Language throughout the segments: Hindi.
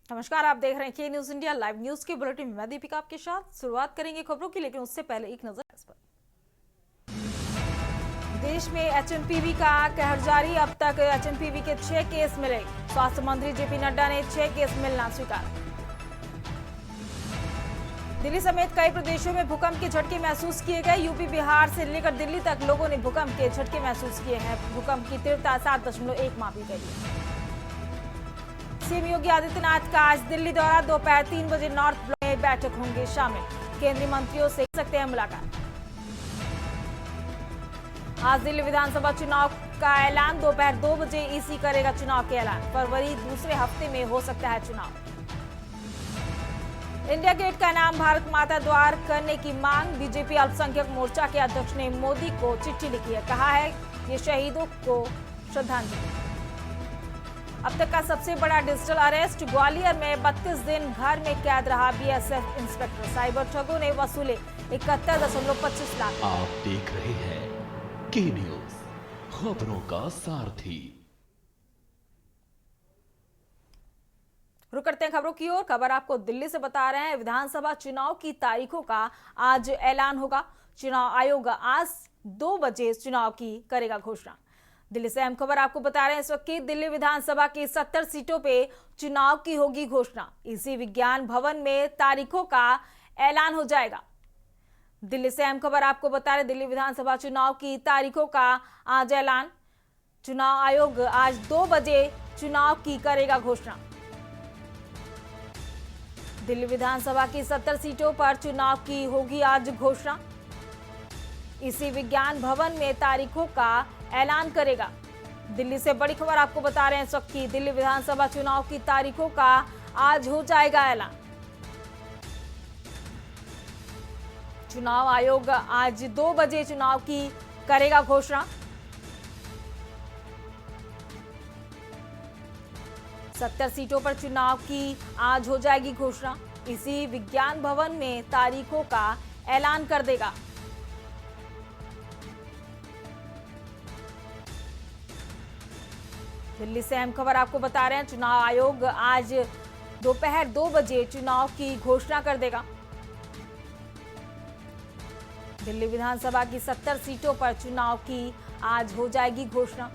नमस्कार, आप देख रहे हैं के न्यूज इंडिया लाइव न्यूज के बुलेटिन में मैं दीपिका आपके साथ शुरुआत करेंगे खबरों की, लेकिन उससे पहले एक नजर इस पर। देश में एचएमपीवी का कहर जारी। अब तक एचएमपीवी के 6 केस मिले। स्वास्थ्य मंत्री जेपी नड्डा ने 6 केस मिलना स्वीकार। दिल्ली समेत कई प्रदेशों में भूकंप के झटके महसूस किए गए। यूपी बिहार से लेकर दिल्ली तक लोगों ने भूकंप के झटके महसूस किए हैं। भूकंप की तीव्रता 7.1 मापी गई है। सीएम योगी आदित्यनाथ का आज दिल्ली दौरा। दोपहर 3 बजे नॉर्थ ब्लॉक में बैठक होंगे शामिल। केंद्रीय मंत्रियों से कर सकते हैं मुलाकात। आज दिल्ली विधानसभा चुनाव का ऐलान। दोपहर 2 बजे ईसी करेगा चुनाव के ऐलान। फरवरी दूसरे हफ्ते में हो सकता है चुनाव। इंडिया गेट का नाम भारत माता द्वार करने की मांग। बीजेपी अल्पसंख्यक मोर्चा के अध्यक्ष ने मोदी को चिट्ठी लिखी है। कहा है ये शहीदों को श्रद्धांजलि। अब तक का सबसे बड़ा डिजिटल अरेस्ट। ग्वालियर में 32 दिन घर में कैद रहा बीएसएफ इंस्पेक्टर। साइबर ठगों ने वसूले 71.25 लाख। आप देख रहे हैं के न्यूज, खबरों का सारथी। रुक करते हैं खबरों की ओर। खबर आपको दिल्ली से बता रहे हैं। विधानसभा चुनाव की तारीखों का आज ऐलान होगा। चुनाव आयोग आज 2 बजे चुनाव की करेगा घोषणा। दिल्ली से अहम खबर आपको बता रहे हैं इस वक्त की। दिल्ली विधानसभा की 70 सीटों पे चुनाव की होगी घोषणा। इसी विज्ञान भवन में तारीखों का ऐलान हो जाएगा। दिल्ली से अहम खबर आपको बता रहे दिल्ली विधानसभा चुनाव की तारीखों का आज ऐलान। चुनाव आयोग आज 2 बजे चुनाव की करेगा घोषणा। दिल्ली विधानसभा की 70 सीटों पर चुनाव की होगी आज घोषणा। इसी विज्ञान भवन में तारीखों का ऐलान करेगा। दिल्ली से बड़ी खबर आपको बता रहे हैं इस वक्त की। दिल्ली विधानसभा चुनाव की तारीखों का आज हो जाएगा ऐलान। चुनाव आयोग आज 2 बजे चुनाव की करेगा घोषणा। 70 सीटों पर चुनाव की आज हो जाएगी घोषणा। इसी विज्ञान भवन में तारीखों का ऐलान कर देगा। दिल्ली से अहम खबर आपको बता रहे हैं। चुनाव आयोग आज दोपहर 2 बजे चुनाव की घोषणा कर देगा। दिल्ली विधानसभा की 70 सीटों पर चुनाव की आज हो जाएगी घोषणा।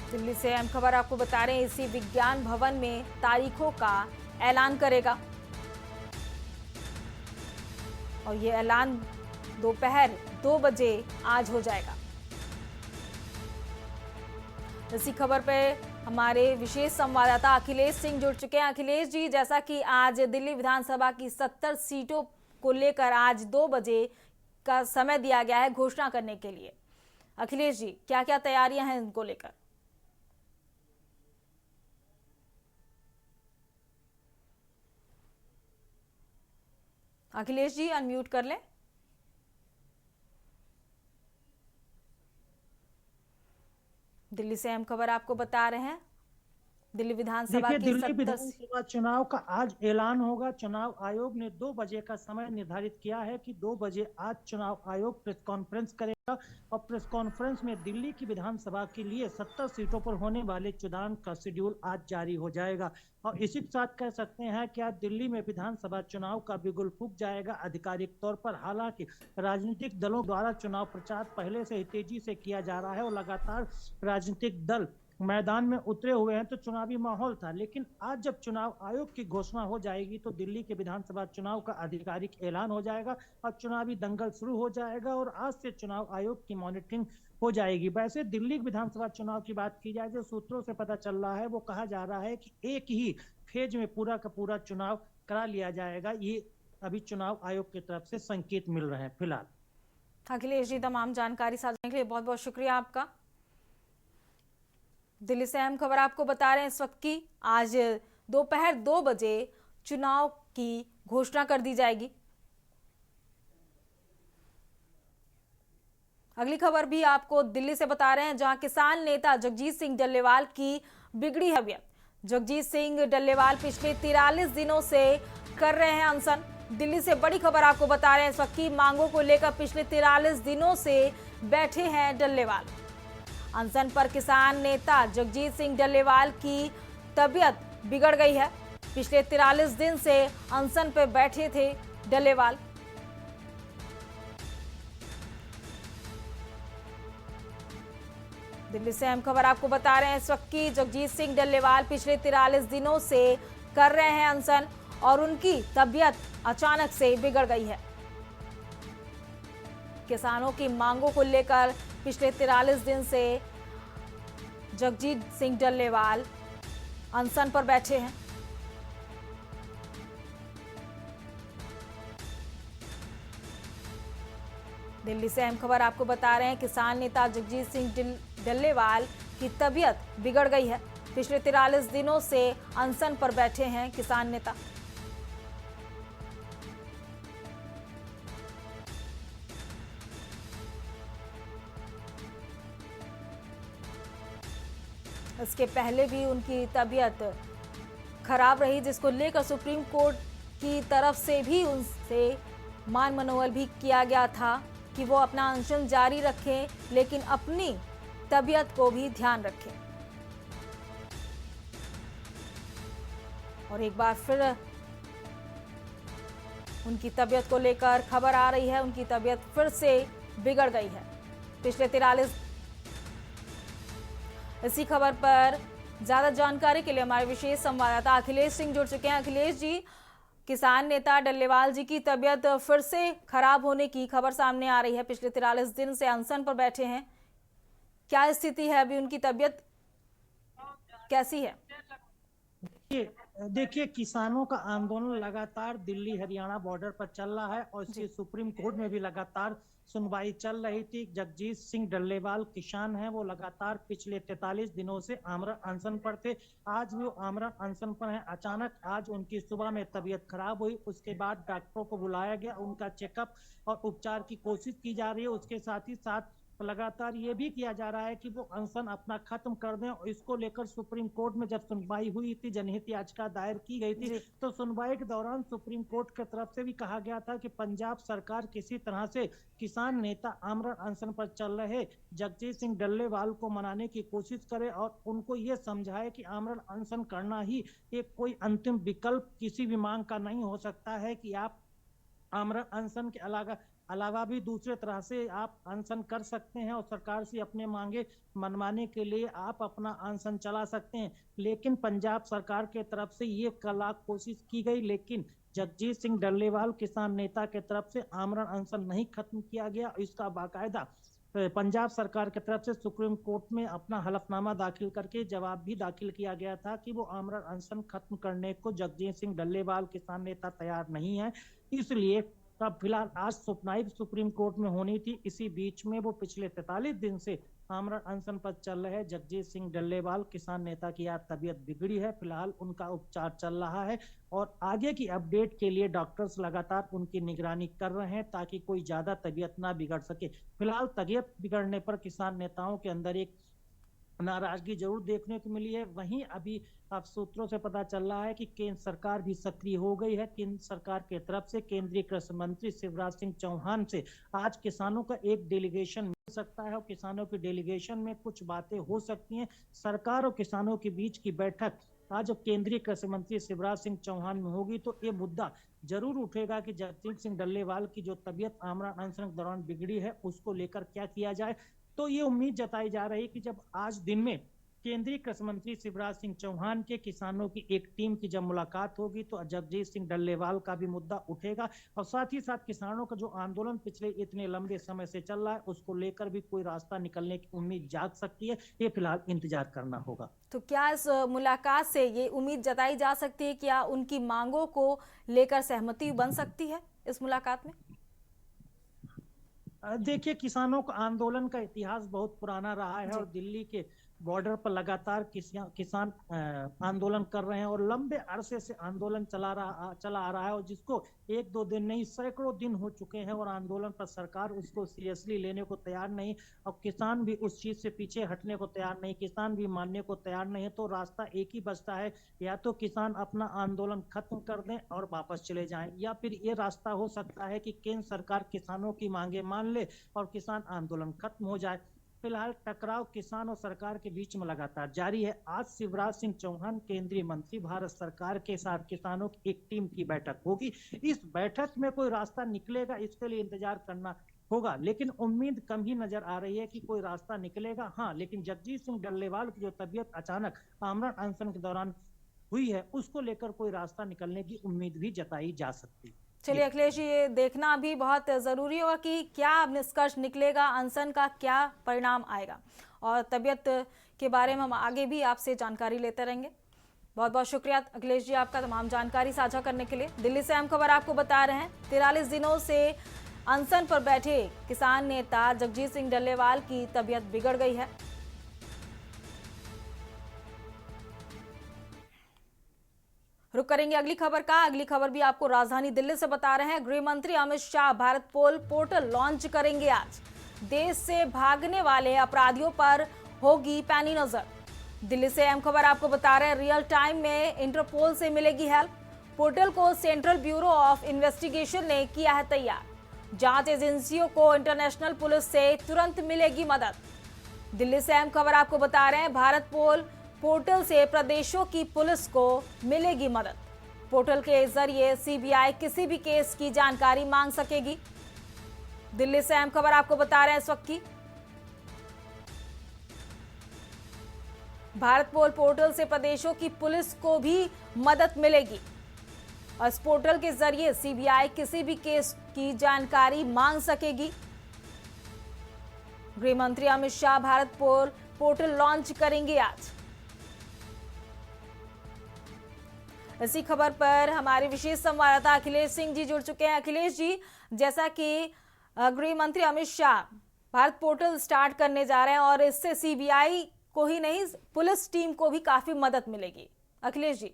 दिल्ली से अहम खबर आपको बता रहे हैं। इसी विज्ञान भवन में तारीखों का ऐलान करेगा और ये ऐलान दोपहर 2 बजे आज हो जाएगा। इसी खबर पे हमारे विशेष संवाददाता अखिलेश सिंह जुड़ चुके हैं। अखिलेश जी, जैसा कि आज दिल्ली विधानसभा की 70 सीटों को लेकर आज 2 बजे का समय दिया गया है घोषणा करने के लिए। अखिलेश जी, क्या क्या तैयारियां हैं इनको लेकर? अखिलेश जी, अनम्यूट कर लें। दिल्ली से अहम खबर आपको बता रहे हैं। दिल्ली विधानसभा देखिए, की दिल्ली 70 विधानसभा चुनाव का आज ऐलान होगा। चुनाव आयोग ने 2 बजे का समय निर्धारित किया है कि 2 बजे आज चुनाव आयोग प्रेस कॉन्फ्रेंस करेगा और प्रेस कॉन्फ्रेंस में दिल्ली की विधानसभा के लिए 70 सीटों पर होने वाले चुनाव का शेड्यूल आज जारी हो जाएगा। और इसी के साथ कह सकते हैं कि आज दिल्ली में विधानसभा चुनाव का बिगुल फूंक जाएगा आधिकारिक तौर पर। हालांकि राजनीतिक दलों द्वारा चुनाव प्रचार पहले से ही तेजी से किया जा रहा है और लगातार राजनीतिक दल मैदान में उतरे हुए हैं, तो चुनावी माहौल था। लेकिन आज जब चुनाव आयोग की घोषणा हो जाएगी तो दिल्ली के विधानसभा चुनाव का आधिकारिक ऐलान हो जाएगा और चुनावी दंगल शुरू हो जाएगा और आज से चुनाव आयोग की मॉनिटरिंग हो जाएगी। वैसे दिल्ली विधानसभा चुनाव की बात की जाए, जो सूत्रों से पता चल रहा है वो कहा जा रहा है कि एक ही फेज में पूरा का पूरा चुनाव करा लिया जाएगा। ये अभी चुनाव आयोग की तरफ से संकेत मिल रहे हैं फिलहाल। अखिलेश जी, तमाम जानकारी साझा के लिए बहुत बहुत शुक्रिया आपका। दिल्ली से अहम खबर आपको बता रहे हैं इस वक्त की। आज दोपहर 2 बजे चुनाव की घोषणा कर दी जाएगी अगली खबर भी आपको दिल्ली से बता रहे हैं, जहां किसान नेता जगजीत सिंह डल्लेवाल की बिगड़ी है तबीयत। जगजीत सिंह डल्लेवाल पिछले 43 दिनों से कर रहे हैं अनशन। दिल्ली से बड़ी खबर आपको बता रहे हैं, इस वक्त की मांगों को लेकर पिछले 43 दिनों से बैठे हैं डल्लेवाल। अनशन पर किसान नेता जगजीत सिंह डल्लेवाल की तबीयत बिगड़ गई है। पिछले 43 दिन से अनशन पर बैठे थे डल्लेवाल। दिल्ली से अहम खबर आपको बता रहे हैं, इस वक्त की जगजीत सिंह डल्लेवाल पिछले 43 दिनों से कर रहे हैं अनशन और उनकी तबीयत अचानक से बिगड़ गई है। किसानों की मांगों को लेकर पिछले 43 दिन से जगजीत सिंह डल्लेवाल अनशन पर बैठे हैं। दिल्ली से अहम खबर आपको बता रहे हैं, किसान नेता जगजीत सिंह डल्लेवाल की तबीयत बिगड़ गई है। पिछले 43 दिनों से अनशन पर बैठे हैं किसान नेता। इसके पहले भी उनकी तबीयत खराब रही, जिसको लेकर सुप्रीम कोर्ट की तरफ से भी उनसे मान मनोवल भी किया गया था कि वो अपना अनशन जारी रखें, लेकिन अपनी तबीयत को भी ध्यान रखें। और एक बार फिर उनकी तबीयत को लेकर खबर आ रही है, उनकी तबीयत फिर से बिगड़ गई है। पिछले 43 इसी खबर पर ज्यादा जानकारी के लिए हमारे विशेष संवाददाता अखिलेश सिंह जुड़ चुके हैं। अखिलेश जी, किसान नेता डल्लेवाल जी की तबीयत फिर से खराब होने की खबर सामने आ रही है। पिछले 43 दिन से अनशन पर बैठे हैं, क्या स्थिति है अभी, उनकी तबीयत कैसी है? देखिए, किसानों का आंदोलन लगातार दिल्ली हरियाणा बॉर्डर पर चल रहा है और इसकी सुप्रीम कोर्ट में भी लगातार सुनवाई चल रही थी। जगजीत सिंह डल्लेवाल किसान हैं, वो लगातार पिछले 43 दिनों से आमरण अनशन पर थे। आज भी वो आमरण अनशन पर हैं। अचानक आज उनकी सुबह में तबीयत खराब हुई, उसके बाद डॉक्टरों को बुलाया गया, उनका चेकअप और उपचार की कोशिश की जा रही है। उसके साथ ही साथ लगातार ये भी किया जा रहा है कि वो अनशन अपना खत्म कर दें। और इसको लेकर सुप्रीम कोर्ट में जब सुनवाई हुई थी, जनहित याचिका दायर की गई थी, तो सुनवाई के दौरान सुप्रीम कोर्ट की तरफ से भी कहा गया था कि पंजाब सरकार किसी तरह से किसान नेता आमरण अनशन पर चल रहे जगजीत सिंह डल्लेवाल को मनाने की कोशिश करे और उनको ये समझाए कि आमरण अनशन करना ही एक कोई अंतिम विकल्प किसी भी मांग का नहीं हो सकता है, कि आप आमरण अनशन के अलावा भी दूसरे तरह से आप अनशन कर सकते हैं और सरकार से अपने मांगे मनवाने के लिए आप अपना अनशन चला सकते हैं। लेकिन पंजाब सरकार के तरफ से ये लाख कोशिश की गई, लेकिन जगजीत सिंह डल्लेवाल किसान नेता के तरफ से आमरण अनशन नहीं खत्म किया गया। इसका बाकायदा पंजाब सरकार की तरफ से सुप्रीम कोर्ट में अपना हलफनामा दाखिल करके जवाब भी दाखिल किया गया था कि वो आमरण अनशन खत्म करने को जगजीत सिंह डल्लेवाल किसान नेता तैयार नहीं है। इसलिए तब फिलहाल आज सुनवाई सुप्रीम कोर्ट में होनी थी। इसी बीच में वो पिछले 43 दिन से आमरण अनशन पर चल रहे जगजीत सिंह डल्लेवाल किसान नेता की आज तबीयत बिगड़ी है। फिलहाल उनका उपचार चल रहा है और आगे की अपडेट के लिए डॉक्टर्स लगातार उनकी निगरानी कर रहे हैं ताकि कोई ज्यादा तबीयत ना बिगड़ सके। फिलहाल तबीयत बिगड़ने पर किसान नेताओं के अंदर एक नाराजगी जरूर देखने को मिली है। वहीं अभी आप सूत्रों से पता चल रहा है कि केंद्र सरकार भी सक्रिय हो गई है। केंद्र सरकार की तरफ से केंद्रीय कृषि मंत्री शिवराज सिंह चौहान से आज किसानों का एक डेलीगेशन मिल सकता है और किसानों की डेलीगेशन में कुछ बातें हो सकती हैं। सरकार और किसानों के बीच की बैठक आज केंद्रीय कृषि मंत्री शिवराज सिंह चौहान में होगी तो ये मुद्दा जरूर उठेगा कि जगजीत सिंह डल्लेवाल की जो तबीयत आमरण अनशन के दौरान बिगड़ी है उसको लेकर क्या किया जाए। तो ये उम्मीद जताई जा रही है कि जब आज दिन में केंद्रीय कृषि मंत्री शिवराज सिंह चौहान के किसानों की एक टीम की जब मुलाकात होगी तो जगजीत सिंह डल्लेवाल का भी मुद्दा उठेगा और साथ ही साथ किसानों का जो आंदोलन पिछले इतने लंबे समय से चल रहा है उसको लेकर भी कोई रास्ता निकलने की उम्मीद जाग सकती है। ये फिलहाल इंतजार करना होगा। तो क्या इस मुलाकात से ये उम्मीद जताई जा सकती है, क्या उनकी मांगों को लेकर सहमति बन सकती है इस मुलाकात में? देखिए, किसानों का आंदोलन का इतिहास बहुत पुराना रहा है और दिल्ली के बॉर्डर पर लगातार किसान आंदोलन कर रहे हैं और लंबे अरसे से आंदोलन चला आ रहा है, और जिसको एक दो दिन नहीं सैकड़ों दिन हो चुके हैं और आंदोलन पर सरकार उसको सीरियसली लेने को तैयार नहीं, और किसान भी उस चीज से पीछे हटने को तैयार नहीं, किसान भी मानने को तैयार नहीं है। तो रास्ता एक ही बचता है, या तो किसान अपना आंदोलन खत्म कर दें और वापस चले जाएं, या फिर ये रास्ता हो सकता है कि केंद्र सरकार किसानों की मांगे मान ले और किसान आंदोलन खत्म हो जाए। फिलहाल टकराव किसान और सरकार के बीच में लगातार जारी है। आज शिवराज सिंह चौहान केंद्रीय मंत्री भारत सरकार के साथ किसानों की एक टीम की बैठक होगी। इस बैठक में कोई रास्ता निकलेगा, इसके लिए इंतजार करना होगा, लेकिन उम्मीद कम ही नजर आ रही है कि कोई रास्ता निकलेगा। हाँ, लेकिन जगजीत सिंह डल्लेवाल की जो तबीयत अचानक आमरण अनशन के दौरान हुई है, उसको लेकर कोई रास्ता निकलने की उम्मीद भी जताई जा सकती है। चलिए अखिलेश जी, ये देखना भी बहुत जरूरी होगा कि क्या निष्कर्ष निकलेगा, अनशन का क्या परिणाम आएगा, और तबीयत के बारे में हम आगे भी आपसे जानकारी लेते रहेंगे। बहुत बहुत शुक्रिया अखिलेश जी आपका तमाम जानकारी साझा करने के लिए। दिल्ली से अहम खबर आपको बता रहे हैं, 43 दिनों से अनशन पर बैठे किसान नेता जगजीत सिंह डल्लेवाल की तबीयत बिगड़ गई है। रुक करेंगे अगली खबर का। अगली खबर भी आपको राजधानी दिल्ली से बता रहे हैं, गृह मंत्री अमित शाह भारत पोल पोर्टल लॉन्च करेंगे आज। देश से भागने वाले अपराधियों पर होगी पैनी नजर। दिल्ली से अहम खबर आपको बता रहे हैं, रियल टाइम में इंटरपोल से मिलेगी हेल्प। पोर्टल को सेंट्रल ब्यूरो ऑफ इन्वेस्टिगेशन ने किया है तैयार। जांच एजेंसियों को इंटरनेशनल पुलिस से तुरंत मिलेगी मदद। दिल्ली से अहम खबर आपको बता रहे हैं, भारत पोल पोर्टल से प्रदेशों की पुलिस को मिलेगी मदद। पोर्टल के जरिए सीबीआई किसी भी केस की जानकारी मांग सकेगी। दिल्ली से अहम खबर आपको बता रहे हैं इस वक्त की, भारत पोल पोर्टल से प्रदेशों की पुलिस को भी मदद मिलेगी और इस पोर्टल के जरिए सीबीआई किसी भी केस की जानकारी मांग सकेगी। गृह मंत्री अमित शाह भारत पोल पोर्टल लॉन्च करेंगे आज। इसी खबर पर हमारे विशेष संवाददाता अखिलेश सिंह जी जुड़ चुके हैं। अखिलेश जी, जैसा कि गृह मंत्री अमित शाह भारत पोर्टल स्टार्ट करने जा रहे हैं और इससे सीबीआई को ही नहीं पुलिस टीम को भी काफी मदद मिलेगी। अखिलेश जी,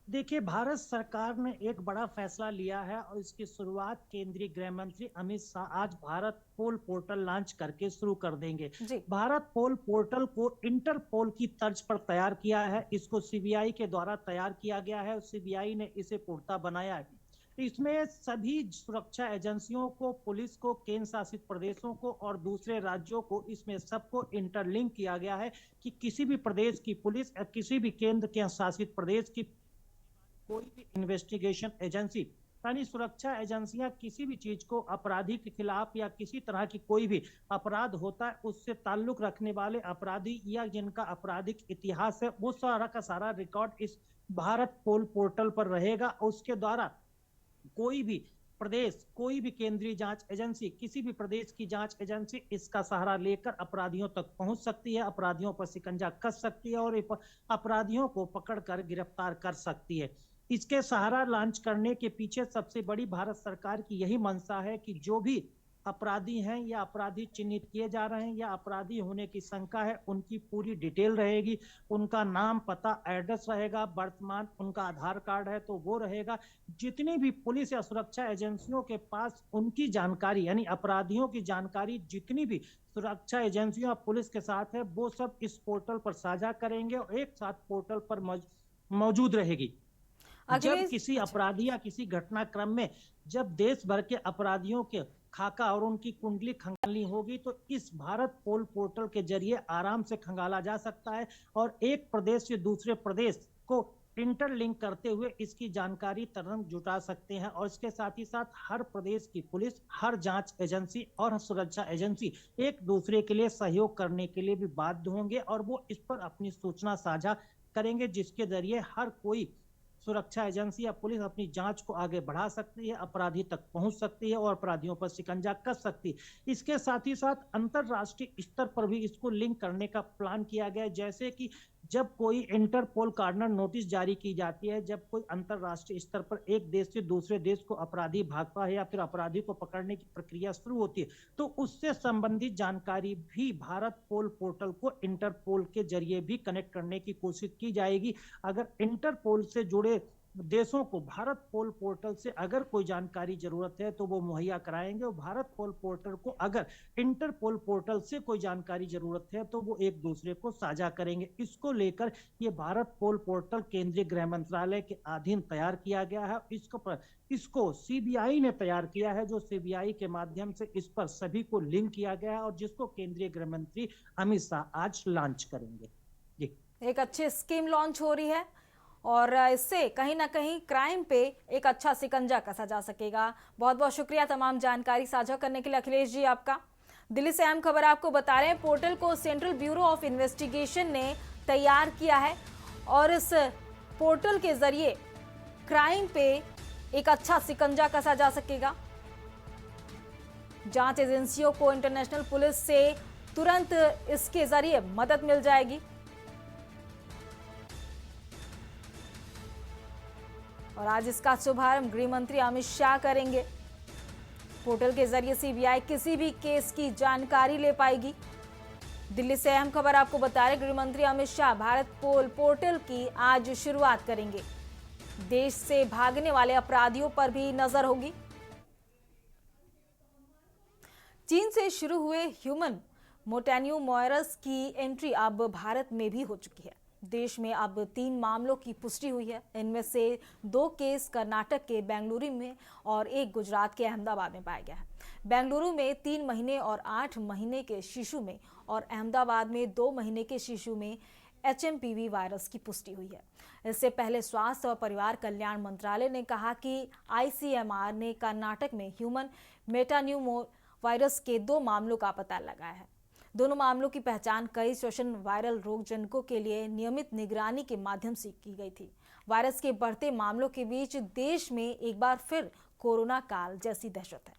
देखिए, भारत सरकार ने एक बड़ा फैसला लिया है और इसकी शुरुआत केंद्रीय गृह मंत्री अमित शाह आज भारत पोल पोर्टल लॉन्च करके शुरू कर देंगे। भारत पोल पोर्टल को इंटरपोल की तर्ज पर तैयार किया है। इसको सीबीआई के द्वारा तैयार किया गया है और सीबीआई ने इसे पुख्ता बनाया है। इसमें सभी सुरक्षा एजेंसियों को, पुलिस को, केंद्र शासित प्रदेशों को और दूसरे राज्यों को, इसमें सबको इंटरलिंक किया गया है कि किसी भी प्रदेश की पुलिस या किसी भी केंद्र के शासित प्रदेश की कोई भी इन्वेस्टिगेशन एजेंसी, यानी सुरक्षा एजेंसियां किसी भी चीज को अपराधी के खिलाफ या किसी तरह की कोई भी अपराध होता है उससे ताल्लुक रखने वाले अपराधी या जिनका आपराधिक इतिहास है, वो सारा का सारा रिकॉर्ड इस भारत पोल पोर्टल पर रहेगा। उसके द्वारा कोई भी प्रदेश, कोई भी केंद्रीय जांच एजेंसी, किसी भी प्रदेश की जांच एजेंसी इसका सहारा लेकर अपराधियों तक पहुंच सकती है, अपराधियों पर शिकंजा कस सकती है और अपराधियों को पकड़कर गिरफ्तार कर सकती है। इसके सहारा लॉन्च करने के पीछे सबसे बड़ी भारत सरकार की यही मंशा है कि जो भी अपराधी हैं या अपराधी चिन्हित किए जा रहे हैं या अपराधी होने की शंका है, उनकी पूरी डिटेल रहेगी, उनका नाम, पता, एड्रेस रहेगा, वर्तमान उनका आधार कार्ड है तो वो रहेगा। जितनी भी पुलिस या सुरक्षा एजेंसियों के पास उनकी जानकारी, यानी अपराधियों की जानकारी जितनी भी सुरक्षा एजेंसियों और पुलिस के साथ है, वो सब इस पोर्टल पर साझा करेंगे और एक साथ पोर्टल पर मौजूद रहेगी। जब किसी अपराधी या किसी घटनाक्रम में जब देश भर के अपराधियों के खाका और उनकी कुंडली खंगालनी होगी तो इस भारत पोल पोर्टल के जरिए आराम से खंगाला जा सकता है और एक प्रदेश से दूसरे प्रदेश को इंटरलिंक करते हुए इसकी जानकारी तुरंत जुटा सकते हैं। और इसके साथ ही साथ हर प्रदेश की पुलिस, हर जांच एजेंसी और सुरक्षा एजेंसी एक दूसरे के लिए सहयोग करने के लिए भी बाध्य होंगे और वो इस पर अपनी सूचना साझा करेंगे, जिसके जरिए हर कोई सुरक्षा एजेंसी या पुलिस अपनी जांच को आगे बढ़ा सकती है, अपराधी तक पहुंच सकती है और अपराधियों पर शिकंजा कस सकती है। इसके साथ ही साथ अंतरराष्ट्रीय स्तर पर भी इसको लिंक करने का प्लान किया गया है, जैसे कि जब कोई इंटरपोल कॉर्नर नोटिस जारी की जाती है, जब कोई अंतरराष्ट्रीय स्तर पर एक देश से दूसरे देश को अपराधी भागता है या फिर अपराधी को पकड़ने की प्रक्रिया शुरू होती है, तो उससे संबंधित जानकारी भी भारत पोल पोर्टल को इंटरपोल के जरिए भी कनेक्ट करने की कोशिश की जाएगी। अगर इंटरपोल से जुड़े देशों को भारत पोल पोर्टल से अगर कोई जानकारी जरूरत है तो वो मुहैया कराएंगे, और भारत पोल पोर्टल को अगर इंटरपोल पोर्टल से कोई जानकारी जरूरत है तो वो एक दूसरे को साझा करेंगे। इसको लेकर ये भारत पोल पोर्टल केंद्रीय गृह मंत्रालय के अधीन तैयार किया गया है। इसको सीबीआई ने तैयार किया है, जो सीबीआई के माध्यम से इस पर सभी को लिंक किया गया है और जिसको केंद्रीय गृह मंत्री अमित शाह आज लॉन्च करेंगे। जी, एक अच्छी स्कीम लॉन्च हो रही है और इससे कहीं ना कहीं क्राइम पे एक अच्छा सिकंजा कसा जा सकेगा। बहुत बहुत शुक्रिया तमाम जानकारी साझा करने के लिए अखिलेश जी आपका। दिल्ली से अहम खबर आपको बता रहे हैं, पोर्टल को सेंट्रल ब्यूरो ऑफ इन्वेस्टिगेशन ने तैयार किया है और इस पोर्टल के जरिए क्राइम पे एक अच्छा सिकंजा कसा जा सकेगा। जांच एजेंसियों को इंटरनेशनल पुलिस से तुरंत इसके जरिए मदद मिल जाएगी और आज इसका शुभारंभ गृह मंत्री अमित शाह करेंगे। पोर्टल के जरिए सीबीआई किसी भी केस की जानकारी ले पाएगी। दिल्ली से अहम खबर आपको बता रहे, गृह मंत्री अमित शाह भारत पोल पोर्टल की आज शुरुआत करेंगे। देश से भागने वाले अपराधियों पर भी नजर होगी। चीन से शुरू हुए ह्यूमन मेटान्यूमोवायरस की एंट्री अब भारत में भी हो चुकी है। देश में अब 3 मामलों की पुष्टि हुई है। इनमें से 2 केस कर्नाटक के बेंगलुरु में और 1 गुजरात के अहमदाबाद में पाया गया है। बेंगलुरु में 3 महीने और 8 महीने के शिशु में और अहमदाबाद में 2 महीने के शिशु में HMPV वायरस की पुष्टि हुई है। इससे पहले स्वास्थ्य और परिवार कल्याण मंत्रालय ने कहा कि ICMR ने कर्नाटक में ह्यूमन मेटान्यूमोवायरस के 2 मामलों का पता लगाया है। दोनों मामलों की पहचान कई श्वसन वायरल रोगजनकों के लिए नियमित निगरानी के माध्यम से की गई थी। वायरस के बढ़ते मामलों के बीच देश में एक बार फिर कोरोना काल जैसी दहशत है।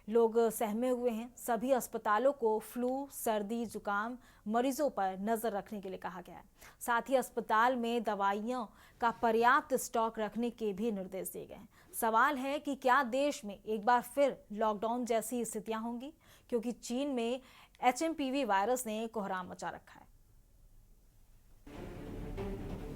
लोग सहमे हुए हैं। सभी अस्पतालों को फ्लू, सर्दी, जुकाम मरीजों पर नजर रखने के लिए कहा गया है। साथ ही अस्पताल में दवाइयों का पर्याप्त स्टॉक रखने के भी निर्देश दिए गए हैं। सवाल है कि क्या देश में एक बार फिर लॉकडाउन जैसी स्थितियां होंगी, क्योंकि चीन में HMPV वायरस ने कोहराम मचा रखा है।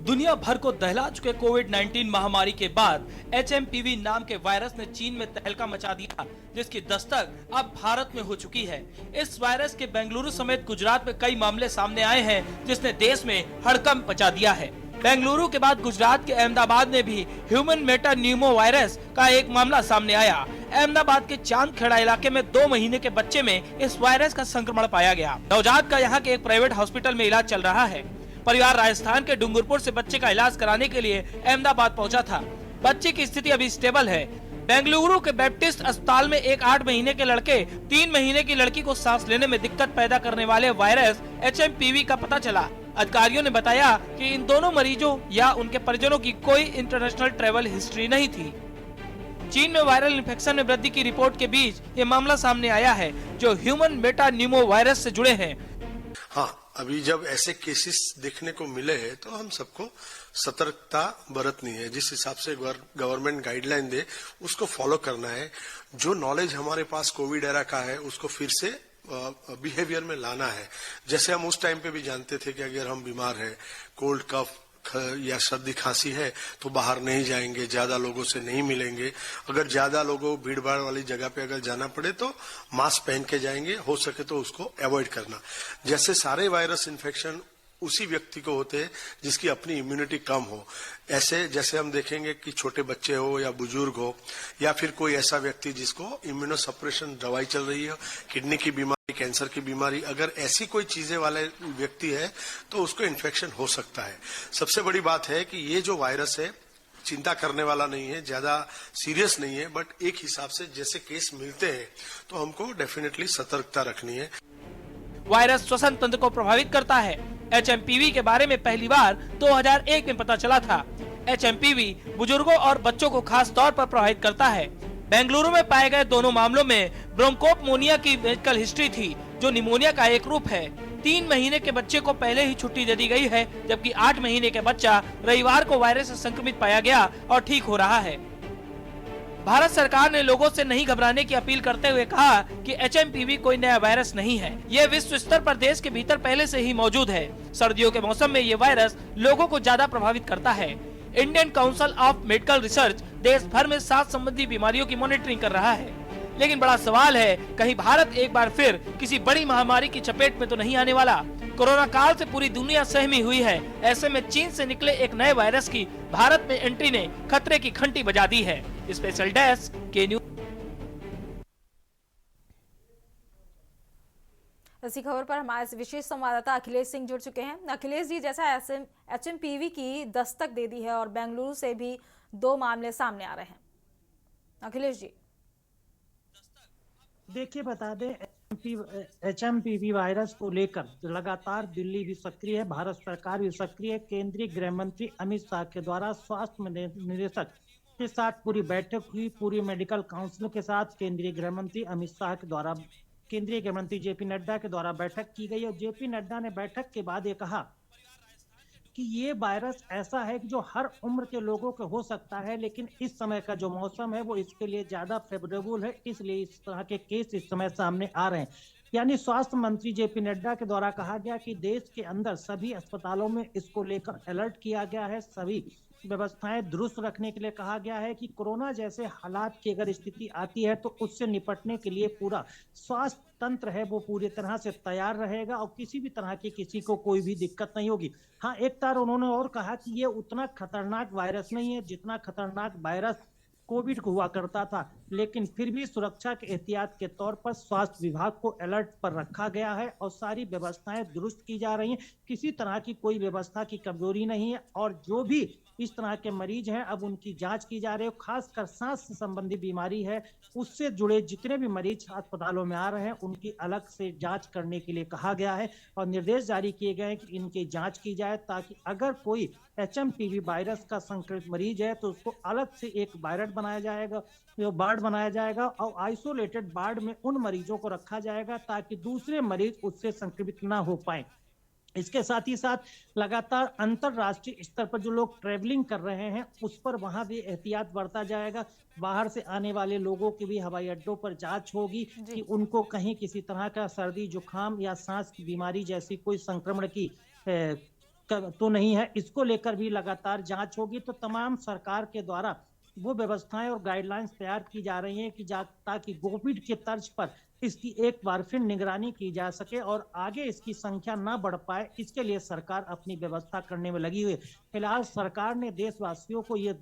दुनिया भर को दहला चुके कोविड-19 महामारी के बाद HMPV नाम के वायरस ने चीन में तहलका मचा दिया, जिसकी दस्तक अब भारत में हो चुकी है। इस वायरस के बेंगलुरु समेत गुजरात में कई मामले सामने आए हैं, जिसने देश में हड़कंप मचा दिया है। बेंगलुरु के बाद गुजरात के अहमदाबाद में भी ह्यूमन मेटान्यूमोवायरस का एक मामला सामने आया। अहमदाबाद के चांदखेड़ा इलाके में 2 महीने के बच्चे में इस वायरस का संक्रमण पाया गया। नवजात का यहाँ के एक प्राइवेट हॉस्पिटल में इलाज चल रहा है। परिवार राजस्थान के डूंगरपुर से बच्चे का इलाज कराने के लिए अहमदाबाद पहुंचा था। बच्चे की स्थिति अभी स्टेबल है। बेंगलुरु के बैप्टिस्ट अस्पताल में एक 8 महीने के लड़के 3 महीने की लड़की को सांस लेने में दिक्कत पैदा करने वाले वायरस HMPV का पता चला। अधिकारियों ने बताया कि इन दोनों मरीजों या उनके परिजनों की कोई इंटरनेशनल ट्रैवल हिस्ट्री नहीं थी। चीन में वायरल इन्फेक्शन में वृद्धि की रिपोर्ट के बीच ये मामला सामने आया है, जो ह्यूमन मेटान्यूमोवायरस से जुड़े हैं। हाँ, अभी जब ऐसे केसेस देखने को मिले हैं तो हम सबको सतर्कता बरतनी है। जिस हिसाब से गवर्नमेंट गाइडलाइन दे उसको फॉलो करना है। जो नॉलेज हमारे पास कोविड एरा का है उसको फिर से बिहेवियर में लाना है। जैसे हम उस टाइम पे भी जानते थे कि अगर हम बीमार है, कोल्ड कफ या सर्दी खांसी है तो बाहर नहीं जाएंगे, ज्यादा लोगों से नहीं मिलेंगे। अगर ज्यादा लोगों भीड़ भाड़ वाली जगह पे अगर जाना पड़े तो मास्क पहन के जाएंगे, हो सके तो उसको अवॉइड करना। जैसे सारे वायरस इन्फेक्शन उसी व्यक्ति को होते हैं जिसकी अपनी इम्यूनिटी कम हो। ऐसे जैसे हम देखेंगे कि छोटे बच्चे हो या बुजुर्ग हो या फिर कोई ऐसा व्यक्ति जिसको इम्यूनोसप्रेशन दवाई चल रही है, किडनी की बीमारी, कैंसर की बीमारी, अगर ऐसी कोई चीजें वाले व्यक्ति है तो उसको इन्फेक्शन हो सकता है। सबसे बड़ी बात है कि ये जो वायरस है चिंता करने वाला नहीं है, ज्यादा सीरियस नहीं है, बट एक हिसाब से जैसे केस मिलते हैं तो हमको डेफिनेटली सतर्कता रखनी है। वायरस श्वसन तंत्र को प्रभावित करता है। HMPV के बारे में पहली बार 2001 में पता चला था। HMPV बुजुर्गों और बच्चों को खास तौर पर प्रभावित करता है। बेंगलुरु में पाए गए दोनों मामलों में ब्रोंकोपमोनिया की मेडिकल हिस्ट्री थी, जो निमोनिया का एक रूप है। 3 महीने के बच्चे को पहले ही छुट्टी दे दी गई है, जबकि 8 महीने के बच्चा रविवार को वायरस से संक्रमित पाया गया और ठीक हो रहा है। भारत सरकार ने लोगों से नहीं घबराने की अपील करते हुए कहा कि HMPV कोई नया वायरस नहीं है, ये विश्व स्तर पर देश के भीतर पहले से ही मौजूद है। सर्दियों के मौसम में ये वायरस लोगों को ज्यादा प्रभावित करता है। Indian council of medical research देश भर में सांस संबंधी बीमारियों की मॉनिटरिंग कर रहा है, लेकिन बड़ा सवाल है, कहीं भारत एक बार फिर किसी बड़ी महामारी की चपेट में तो नहीं आने वाला। कोरोना काल से पूरी दुनिया सहमी हुई है, ऐसे में चीन से निकले एक नए वायरस की भारत में एंट्री ने खतरे की घंटी बजा दी है। स्पेशल डेस्क के न्यूज। इसी खबर पर हमारे विशेष संवाददाता अखिलेश सिंह जुड़ चुके हैं। अखिलेश जी, जैसा HMPV की दस्तक दे दी है और बेंगलुरु से भी 2 मामले सामने आ रहे हैं, अखिलेश जी। देखिए, बता दें, HMPV वायरस को लेकर लगातार दिल्ली भी सक्रिय है, भारत सरकार भी सक्रिय है। केंद्रीय गृह मंत्री अमित शाह के द्वारा स्वास्थ्य निदेशक के साथ पूरी बैठक हुई। पूरी मेडिकल काउंसिल के साथ केंद्रीय गृह मंत्री अमित शाह के द्वारा केंद्रीय गृह मंत्री JP नड्डा के द्वारा बैठक की गई और JP नड्डा ने बैठक के बाद ये कहा कि ये वायरस ऐसा है कि जो हर उम्र के लोगों को हो सकता है, लेकिन इस समय का जो मौसम है वो इसके लिए ज्यादा फेवरेबल है, इसलिए इस तरह के केस इस समय सामने आ रहे हैं। यानी स्वास्थ्य मंत्री JP नड्डा के द्वारा कहा गया कि देश के अंदर सभी अस्पतालों में इसको लेकर अलर्ट किया गया है, सभी व्यवस्थाएं दुरुस्त रखने के लिए कहा गया है कि कोरोना जैसे हालात की अगर स्थिति आती है तो उससे निपटने के लिए पूरा स्वास्थ्य तंत्र है वो पूरी तरह से तैयार रहेगा और किसी भी तरह की किसी को कोई भी दिक्कत नहीं होगी। हाँ, एक तार उन्होंने और कहा कि ये उतना खतरनाक वायरस नहीं है जितना खतरनाक वायरस कोविड हुआ करता था, लेकिन फिर भी सुरक्षा के एहतियात के तौर पर स्वास्थ्य विभाग को अलर्ट पर रखा गया है और सारी व्यवस्थाएं दुरुस्त की जा रही हैं। किसी तरह की कोई व्यवस्था की कमजोरी नहीं है और जो भी इस तरह के मरीज हैं अब उनकी जांच की जा रही है। खासकर सांस से संबंधी बीमारी है उससे जुड़े जितने भी मरीज अस्पतालों में आ रहे हैं उनकी अलग से जांच करने के लिए कहा गया है और निर्देश जारी किए गए हैं कि इनकी जांच की जाए, ताकि अगर कोई HMPV वायरस का संक्रमित मरीज है तो उसको अलग से एक वायरस बनाया जाएगा, वार्ड बनाया जाएगा और आइसोलेटेड वार्ड में उन मरीजों को रखा जाएगा ताकि दूसरे मरीज उससे संक्रमित ना हो पाए। इसके साथ ही साथ लगातार अंतरराष्ट्रीय स्तर पर जो लोग ट्रेवलिंग कर रहे हैं उस पर वहां भी एहतियात बरता जाएगा। बाहर से आने वाले लोगों की भी हवाई अड्डों पर जांच होगी कि उनको कहीं किसी तरह का सर्दी जुकाम या सांस की बीमारी जैसी कोई संक्रमण की तो नहीं है, इसको लेकर भी लगातार जांच होगी। तो तमाम सरकार के द्वारा वो व्यवस्थाएं और गाइडलाइंस तैयार की जा रही हैं कि ताकि कोविड के तर्ज पर इसकी एक बार फिर निगरानी की जा सके और आगे इसकी संख्या ना बढ़ पाए, इसके लिए सरकार अपनी व्यवस्था करने में लगी हुई है। फिलहाल सरकार ने देशवासियों को ये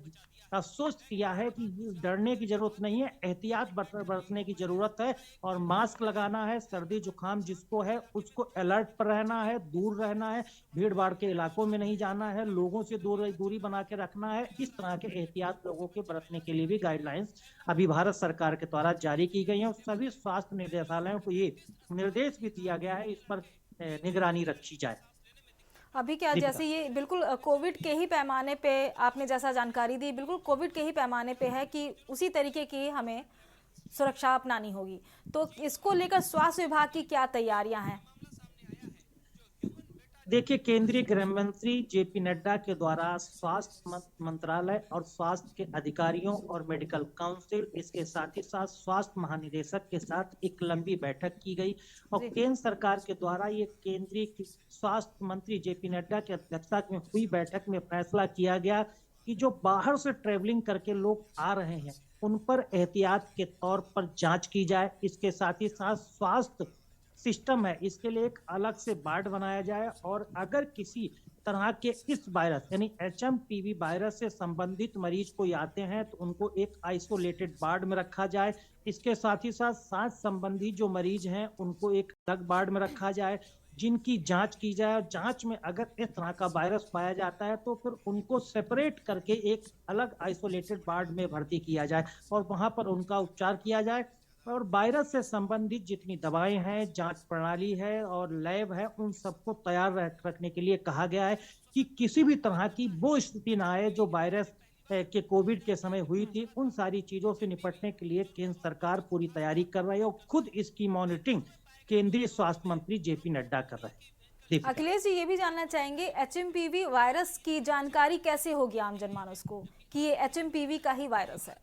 आश्वस्त किया है कि डरने की जरूरत नहीं है, एहतियात बरतने की जरूरत है और मास्क लगाना है। सर्दी जुकाम जिसको है उसको अलर्ट पर रहना है, दूर रहना है, भीड़ भाड़ के इलाकों में नहीं जाना है, लोगों से दूरी बना के रखना है। इस तरह के एहतियात लोगों के बरतने के लिए भी गाइडलाइंस अभी भारत सरकार के द्वारा जारी की गई है और सभी स्वास्थ्य निदेशालयों को ये निर्देश भी दिया गया है इस पर निगरानी रखी जाए। अभी क्या, जैसे ये बिल्कुल कोविड के ही पैमाने पे आपने जैसा जानकारी दी, बिल्कुल कोविड के ही पैमाने पे है कि उसी तरीके की हमें सुरक्षा अपनानी होगी, तो इसको लेकर स्वास्थ्य विभाग की क्या तैयारियां हैं? देखिए, केंद्रीय गृह मंत्री JP नड्डा के द्वारा स्वास्थ्य मंत्रालय और स्वास्थ्य के अधिकारियों और मेडिकल काउंसिल, इसके साथ ही साथ स्वास्थ्य महानिदेशक के साथ एक लंबी बैठक की गई और केंद्र सरकार के द्वारा ये केंद्रीय स्वास्थ्य मंत्री JP नड्डा की अध्यक्षता में हुई बैठक में फैसला किया गया कि जो बाहर से ट्रेवलिंग करके लोग आ रहे हैं उन पर एहतियात के तौर पर जांच की जाए। इसके साथ ही साथ स्वास्थ्य सिस्टम है इसके लिए एक अलग से वार्ड बनाया जाए और अगर किसी तरह के इस वायरस यानी HMPV वायरस से संबंधित मरीज कोई आते हैं तो उनको एक आइसोलेटेड वार्ड में रखा जाए। इसके साथ ही साथ सांस संबंधी जो मरीज हैं उनको एक अलग वार्ड में रखा जाए, जिनकी जांच की जाए और जांच में अगर इस तरह का वायरस पाया जाता है तो फिर उनको सेपरेट करके एक अलग आइसोलेटेड वार्ड में भर्ती किया जाए और वहां पर उनका उपचार किया जाए। और वायरस से संबंधित जितनी दवाएं हैं, जांच प्रणाली है और लैब है, उन सबको तैयार रखने के लिए कहा गया है कि किसी भी तरह की वो स्थिति ना आए जो वायरस के कोविड के समय हुई थी। उन सारी चीजों से निपटने के लिए केंद्र सरकार पूरी तैयारी कर रही है और खुद इसकी मॉनिटरिंग केंद्रीय स्वास्थ्य मंत्री JP नड्डा कर रहे हैं। दीपिका। अखिलेश जी, ये भी जानना चाहेंगे एचएमपीवी वायरस की जानकारी कैसे होगी आम जनमानस को कि ये एचएमपीवी का ही वायरस है?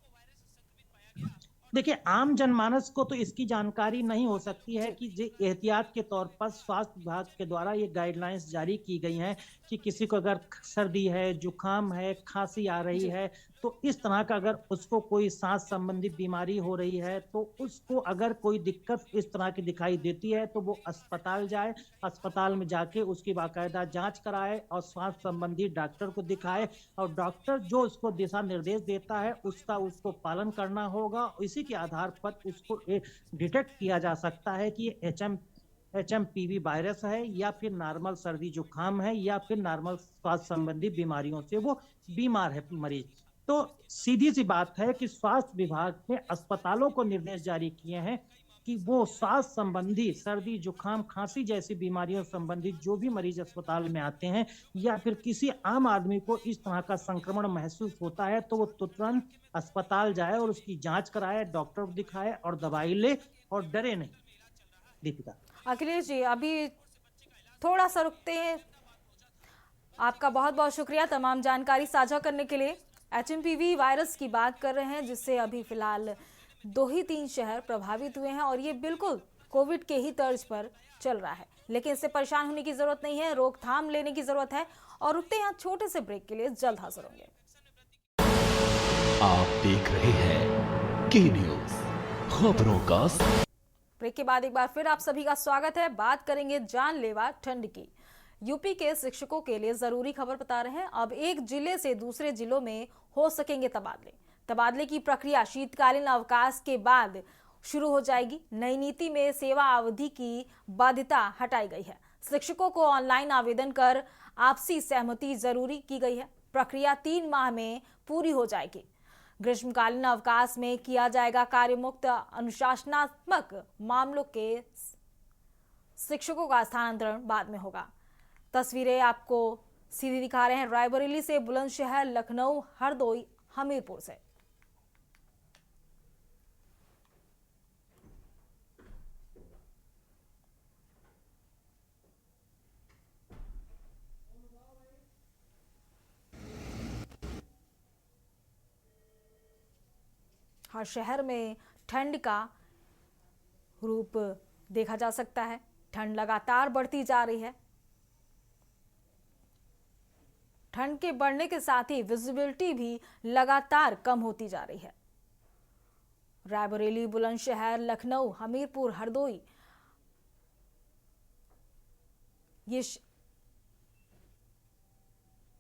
देखिए, आम जनमानस को तो इसकी जानकारी नहीं हो सकती है जी। कि एहतियात के तौर पर स्वास्थ्य विभाग के द्वारा ये गाइडलाइंस जारी की गई हैं कि किसी को अगर सर्दी है, जुकाम है, खांसी आ रही जी। है, तो इस तरह का अगर उसको कोई सांस संबंधी बीमारी हो रही है, तो उसको अगर कोई दिक्कत इस तरह की दिखाई देती है तो वो अस्पताल जाए, अस्पताल में जाके उसकी बाकायदा जांच कराए और स्वास्थ्य संबंधी डॉक्टर को दिखाए, और डॉक्टर जो उसको दिशा निर्देश देता है उसका उसको पालन करना होगा। इसी के आधार पर उसको डिटेक्ट किया जा सकता है कि ये एचएमपीवी वायरस है या फिर नॉर्मल सर्दी जुकाम है या फिर नॉर्मल स्वास्थ्य संबंधी बीमारियों से वो बीमार है मरीज। तो सीधी सी बात है कि स्वास्थ्य विभाग ने अस्पतालों को निर्देश जारी किए हैं कि वो स्वास्थ्य संबंधी सर्दी जुकाम खांसी जैसी बीमारियों संबंधी जो भी मरीज अस्पताल में आते हैं या फिर किसी आम आदमी को इस तरह का संक्रमण महसूस होता है तो वो तुरंत अस्पताल जाए और उसकी जांच कराए, डॉक्टर को दिखाए और दवाई ले और डरे नहीं। दीपिका। अखिलेश जी, अभी थोड़ा सा रुकते हैं। आपका बहुत बहुत शुक्रिया तमाम जानकारी साझा करने के लिए। एचएमपीवी वायरस की बात कर रहे हैं जिससे अभी फिलहाल 2 ही 3 शहर प्रभावित हुए हैं और ये बिल्कुल कोविड के ही तर्ज पर चल रहा है, लेकिन इससे परेशान होने की जरूरत नहीं है, रोकथाम लेने की जरूरत है। और रुकते हैं यहाँ छोटे से ब्रेक के लिए, जल्द हाजिर होंगे। आप देख रहे हैं के न्यूज खबरों का। ब्रेक के बाद एक बार फिर आप सभी का स्वागत है। बात करेंगे जानलेवा ठंड की। यूपी के शिक्षकों के लिए जरूरी खबर बता रहे हैं। अब एक जिले से दूसरे जिलों में हो सकेंगे तबादले। तबादले की प्रक्रिया शीतकालीन अवकाश के बाद शुरू हो जाएगी। नई नीति में सेवा अवधि की बाध्यता हटाई गई है। शिक्षकों को ऑनलाइन आवेदन कर आपसी सहमति जरूरी की गई है। प्रक्रिया 3 माह में पूरी हो जाएगी। ग्रीष्मकालीन अवकाश में किया जाएगा कार्यमुक्त। अनुशासनात्मक मामलों के शिक्षकों का स्थानांतरण बाद में होगा। तस्वीरें आपको सीधी दिखा रहे हैं रायबरेली से, बुलंदशहर, लखनऊ, हरदोई, हमीरपुर से। हर शहर में ठंड का रूप देखा जा सकता है। ठंड लगातार बढ़ती जा रही है। ठंड के बढ़ने के साथ ही विजिबिलिटी भी लगातार कम होती जा रही है। रायबरेली, बुलंदशहर, लखनऊ, हमीरपुर, हरदोई,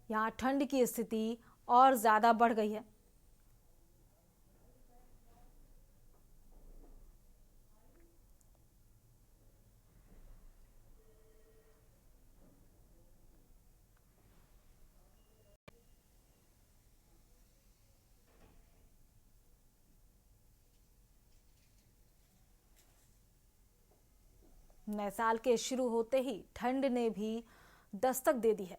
यहां ठंड की स्थिति और ज्यादा बढ़ गई है। नए साल के शुरू होते ही ठंड ने भी दस्तक दे दी है।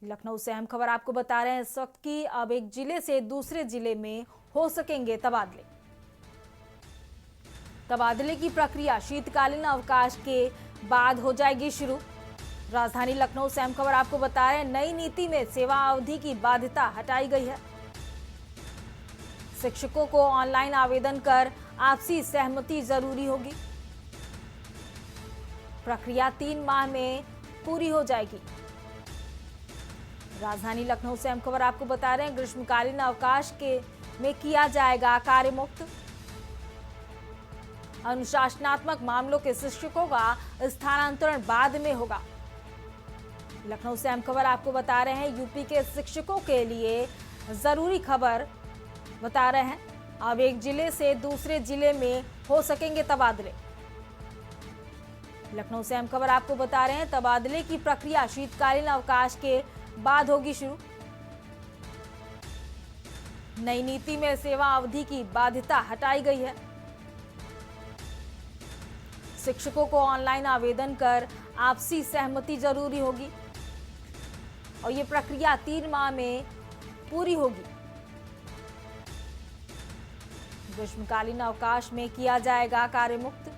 लखनऊ से अहम खबर आपको बता रहे हैं इस वक्त की अब एक जिले से दूसरे जिले में हो सकेंगे तबादले। तबादले की प्रक्रिया शीतकालीन अवकाश के बाद हो जाएगी शुरू। राजधानी लखनऊ से अहम खबर आपको बता रहे हैं नई नीति में सेवा अवधि की बाध्यता हटाई गई है। शिक्षकों को ऑनलाइन आवेदन कर आपसी सहमति जरूरी होगी। प्रक्रिया 3 माह में पूरी हो जाएगी। राजधानी लखनऊ से हम खबर आपको बता रहे हैं ग्रीष्मकालीन अवकाश में किया जाएगा कार्यमुक्त। अनुशासनात्मक मामलों के शिक्षकों का स्थानांतरण बाद में होगा। लखनऊ से हम खबर आपको बता रहे हैं यूपी के शिक्षकों के लिए जरूरी खबर बता रहे हैं। अब एक जिले से दूसरे जिले में हो सकेंगे तबादले। लखनऊ से हम खबर आपको बता रहे हैं तबादले की प्रक्रिया शीतकालीन अवकाश के बाद होगी शुरू। नई नीति में सेवा अवधि की बाध्यता हटाई गई है। शिक्षकों को ऑनलाइन आवेदन कर आपसी सहमति जरूरी होगी और ये प्रक्रिया 3 माह में पूरी होगी। ग्रीष्मकालीन अवकाश में किया जाएगा कार्यमुक्त।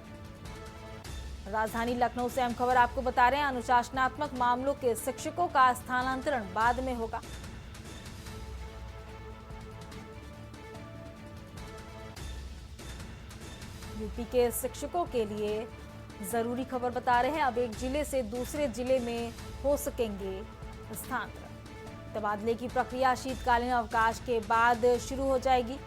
राजधानी लखनऊ से अहम खबर आपको बता रहे हैं, अनुशासनात्मक मामलों के शिक्षकों का स्थानांतरण बाद में होगा। यूपी के शिक्षकों के लिए जरूरी खबर बता रहे हैं, अब एक जिले से दूसरे जिले में हो सकेंगे स्थानांतरण। तबादले की प्रक्रिया शीतकालीन अवकाश के बाद शुरू हो जाएगी।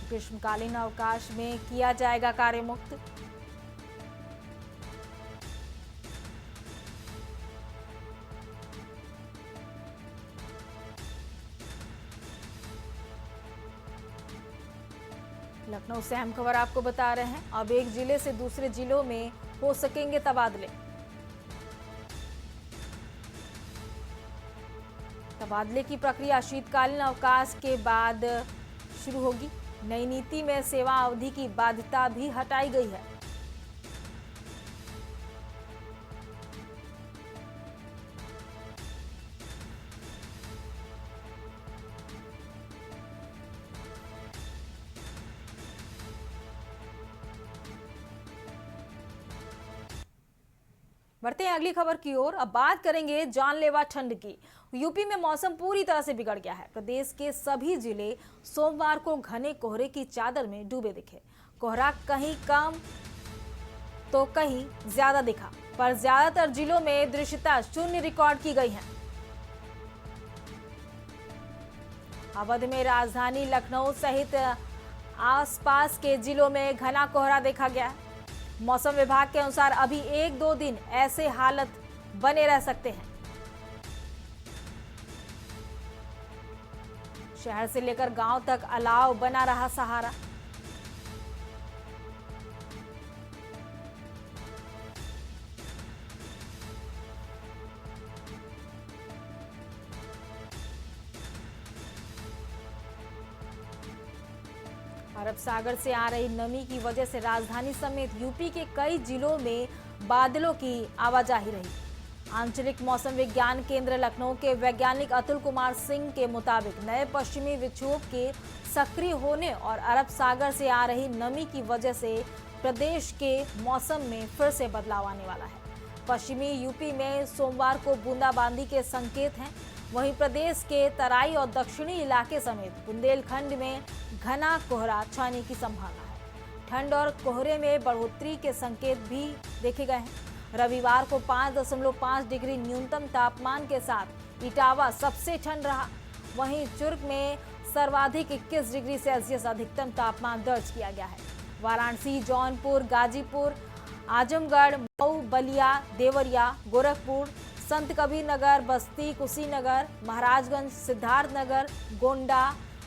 ग्रीष्मकालीन अवकाश में किया जाएगा कार्यमुक्त। लखनऊ से अहम खबर आपको बता रहे हैं, अब एक जिले से दूसरे जिलों में हो सकेंगे तबादले। तबादले की प्रक्रिया शीतकालीन अवकाश के बाद शुरू होगी। नई नीति में सेवा अवधि की बाध्यता भी हटाई गई है। बढ़ते हैं अगली खबर की ओर। अब बात करेंगे जानलेवा ठंड की। यूपी में मौसम पूरी तरह से बिगड़ गया है। प्रदेश के सभी जिले सोमवार को घने कोहरे की चादर में डूबे दिखे। कोहरा कहीं कम तो कहीं ज्यादा दिखा, पर ज्यादातर जिलों में दृश्यता शून्य रिकॉर्ड की गई है। अवध में राजधानी लखनऊ सहित आसपास के जिलों में घना कोहरा देखा गया। मौसम विभाग के अनुसार अभी 1-2 दिन ऐसे हालत बने रह सकते हैं। शहर से लेकर गांव तक अलाव बना रहा सहारा। अरब सागर से आ रही नमी की वजह से राजधानी समेत यूपी के कई जिलों में बादलों की आवाजाही रही। आंचलिक मौसम विज्ञान केंद्र लखनऊ के वैज्ञानिक अतुल कुमार सिंह के मुताबिक नए पश्चिमी विक्षोभ के सक्रिय होने और अरब सागर से आ रही नमी की वजह से प्रदेश के मौसम में फिर से बदलाव आने वाला है। पश्चिमी यूपी में सोमवार को बूंदाबांदी के संकेत हैं। वहीं प्रदेश के तराई और दक्षिणी इलाके समेत बुंदेलखंड में घना कोहरा छाने की संभावना है। ठंड और कोहरे में बढ़ोतरी के संकेत भी देखे गए हैं। रविवार को 5.5 डिग्री न्यूनतम तापमान के साथ इटावा सबसे ठंड रहा। वहीं चुर्क में सर्वाधिक 21 डिग्री सेल्सियस अधिकतम तापमान दर्ज किया गया है। वाराणसी, जौनपुर, गाजीपुर, आजमगढ़, मऊ, बलिया, देवरिया, गोरखपुर, संत कबीर नगर, बस्ती, कुशीनगर, महाराजगंज, सिद्धार्थनगर, गोंडा,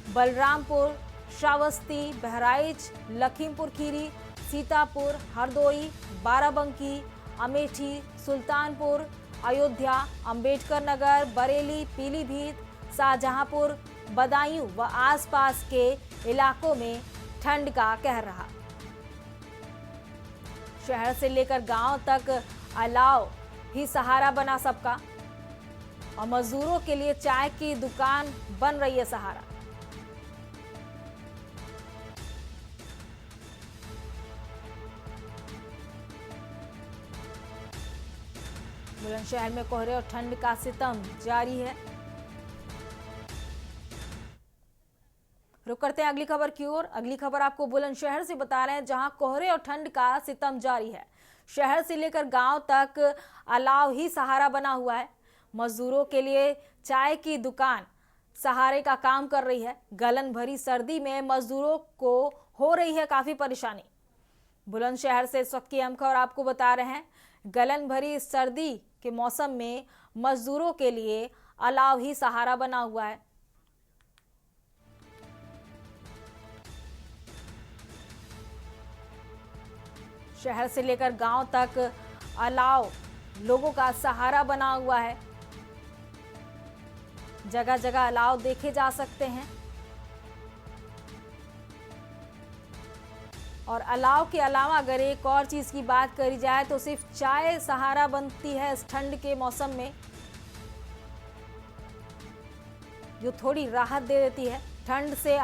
बलरामपुर, श्रावस्ती, बहराइच, लखीमपुर खीरी, सीतापुर, हरदोई, बाराबंकी, अमेठी, सुल्तानपुर, अयोध्या, अंबेडकर नगर, बरेली, पीलीभीत, शाहजहांपुर, बदायूं व आसपास के इलाकों में ठंड का कहर रहा। शहर से लेकर गांव तक अलाव ही सहारा बना सबका, और मजदूरों के लिए चाय की दुकान बन रही है सहारा। बुलंदशहर में कोहरे और ठंड का सितम जारी है। रुक करते हैं अगली खबर की ओर। अगली खबर आपको बुलंदशहर से बता रहे हैं, जहां कोहरे और ठंड का सितम जारी है। शहर से लेकर गांव तक अलाव ही सहारा बना हुआ है। मजदूरों के लिए चाय की दुकान सहारे का काम कर रही है। गलन भरी सर्दी में मजदूरों को हो रही है काफी परेशानी। बुलंदशहर से इस वक्त की अहम खबर आपको बता रहे हैं, गलन भरी सर्दी के मौसम में मजदूरों के लिए अलाव ही सहारा बना हुआ है। शहर से लेकर गांव तक अलाव लोगों का सहारा बना हुआ है। जगह जगह अलाव देखे जा सकते हैं। और अलाव के अलावा अगर एक और चीज की बात करी जाए तो सिर्फ चाय सहारा बनती है इस ठंड के मौसम में, जो थोड़ी राहत दे देती है ठंड से।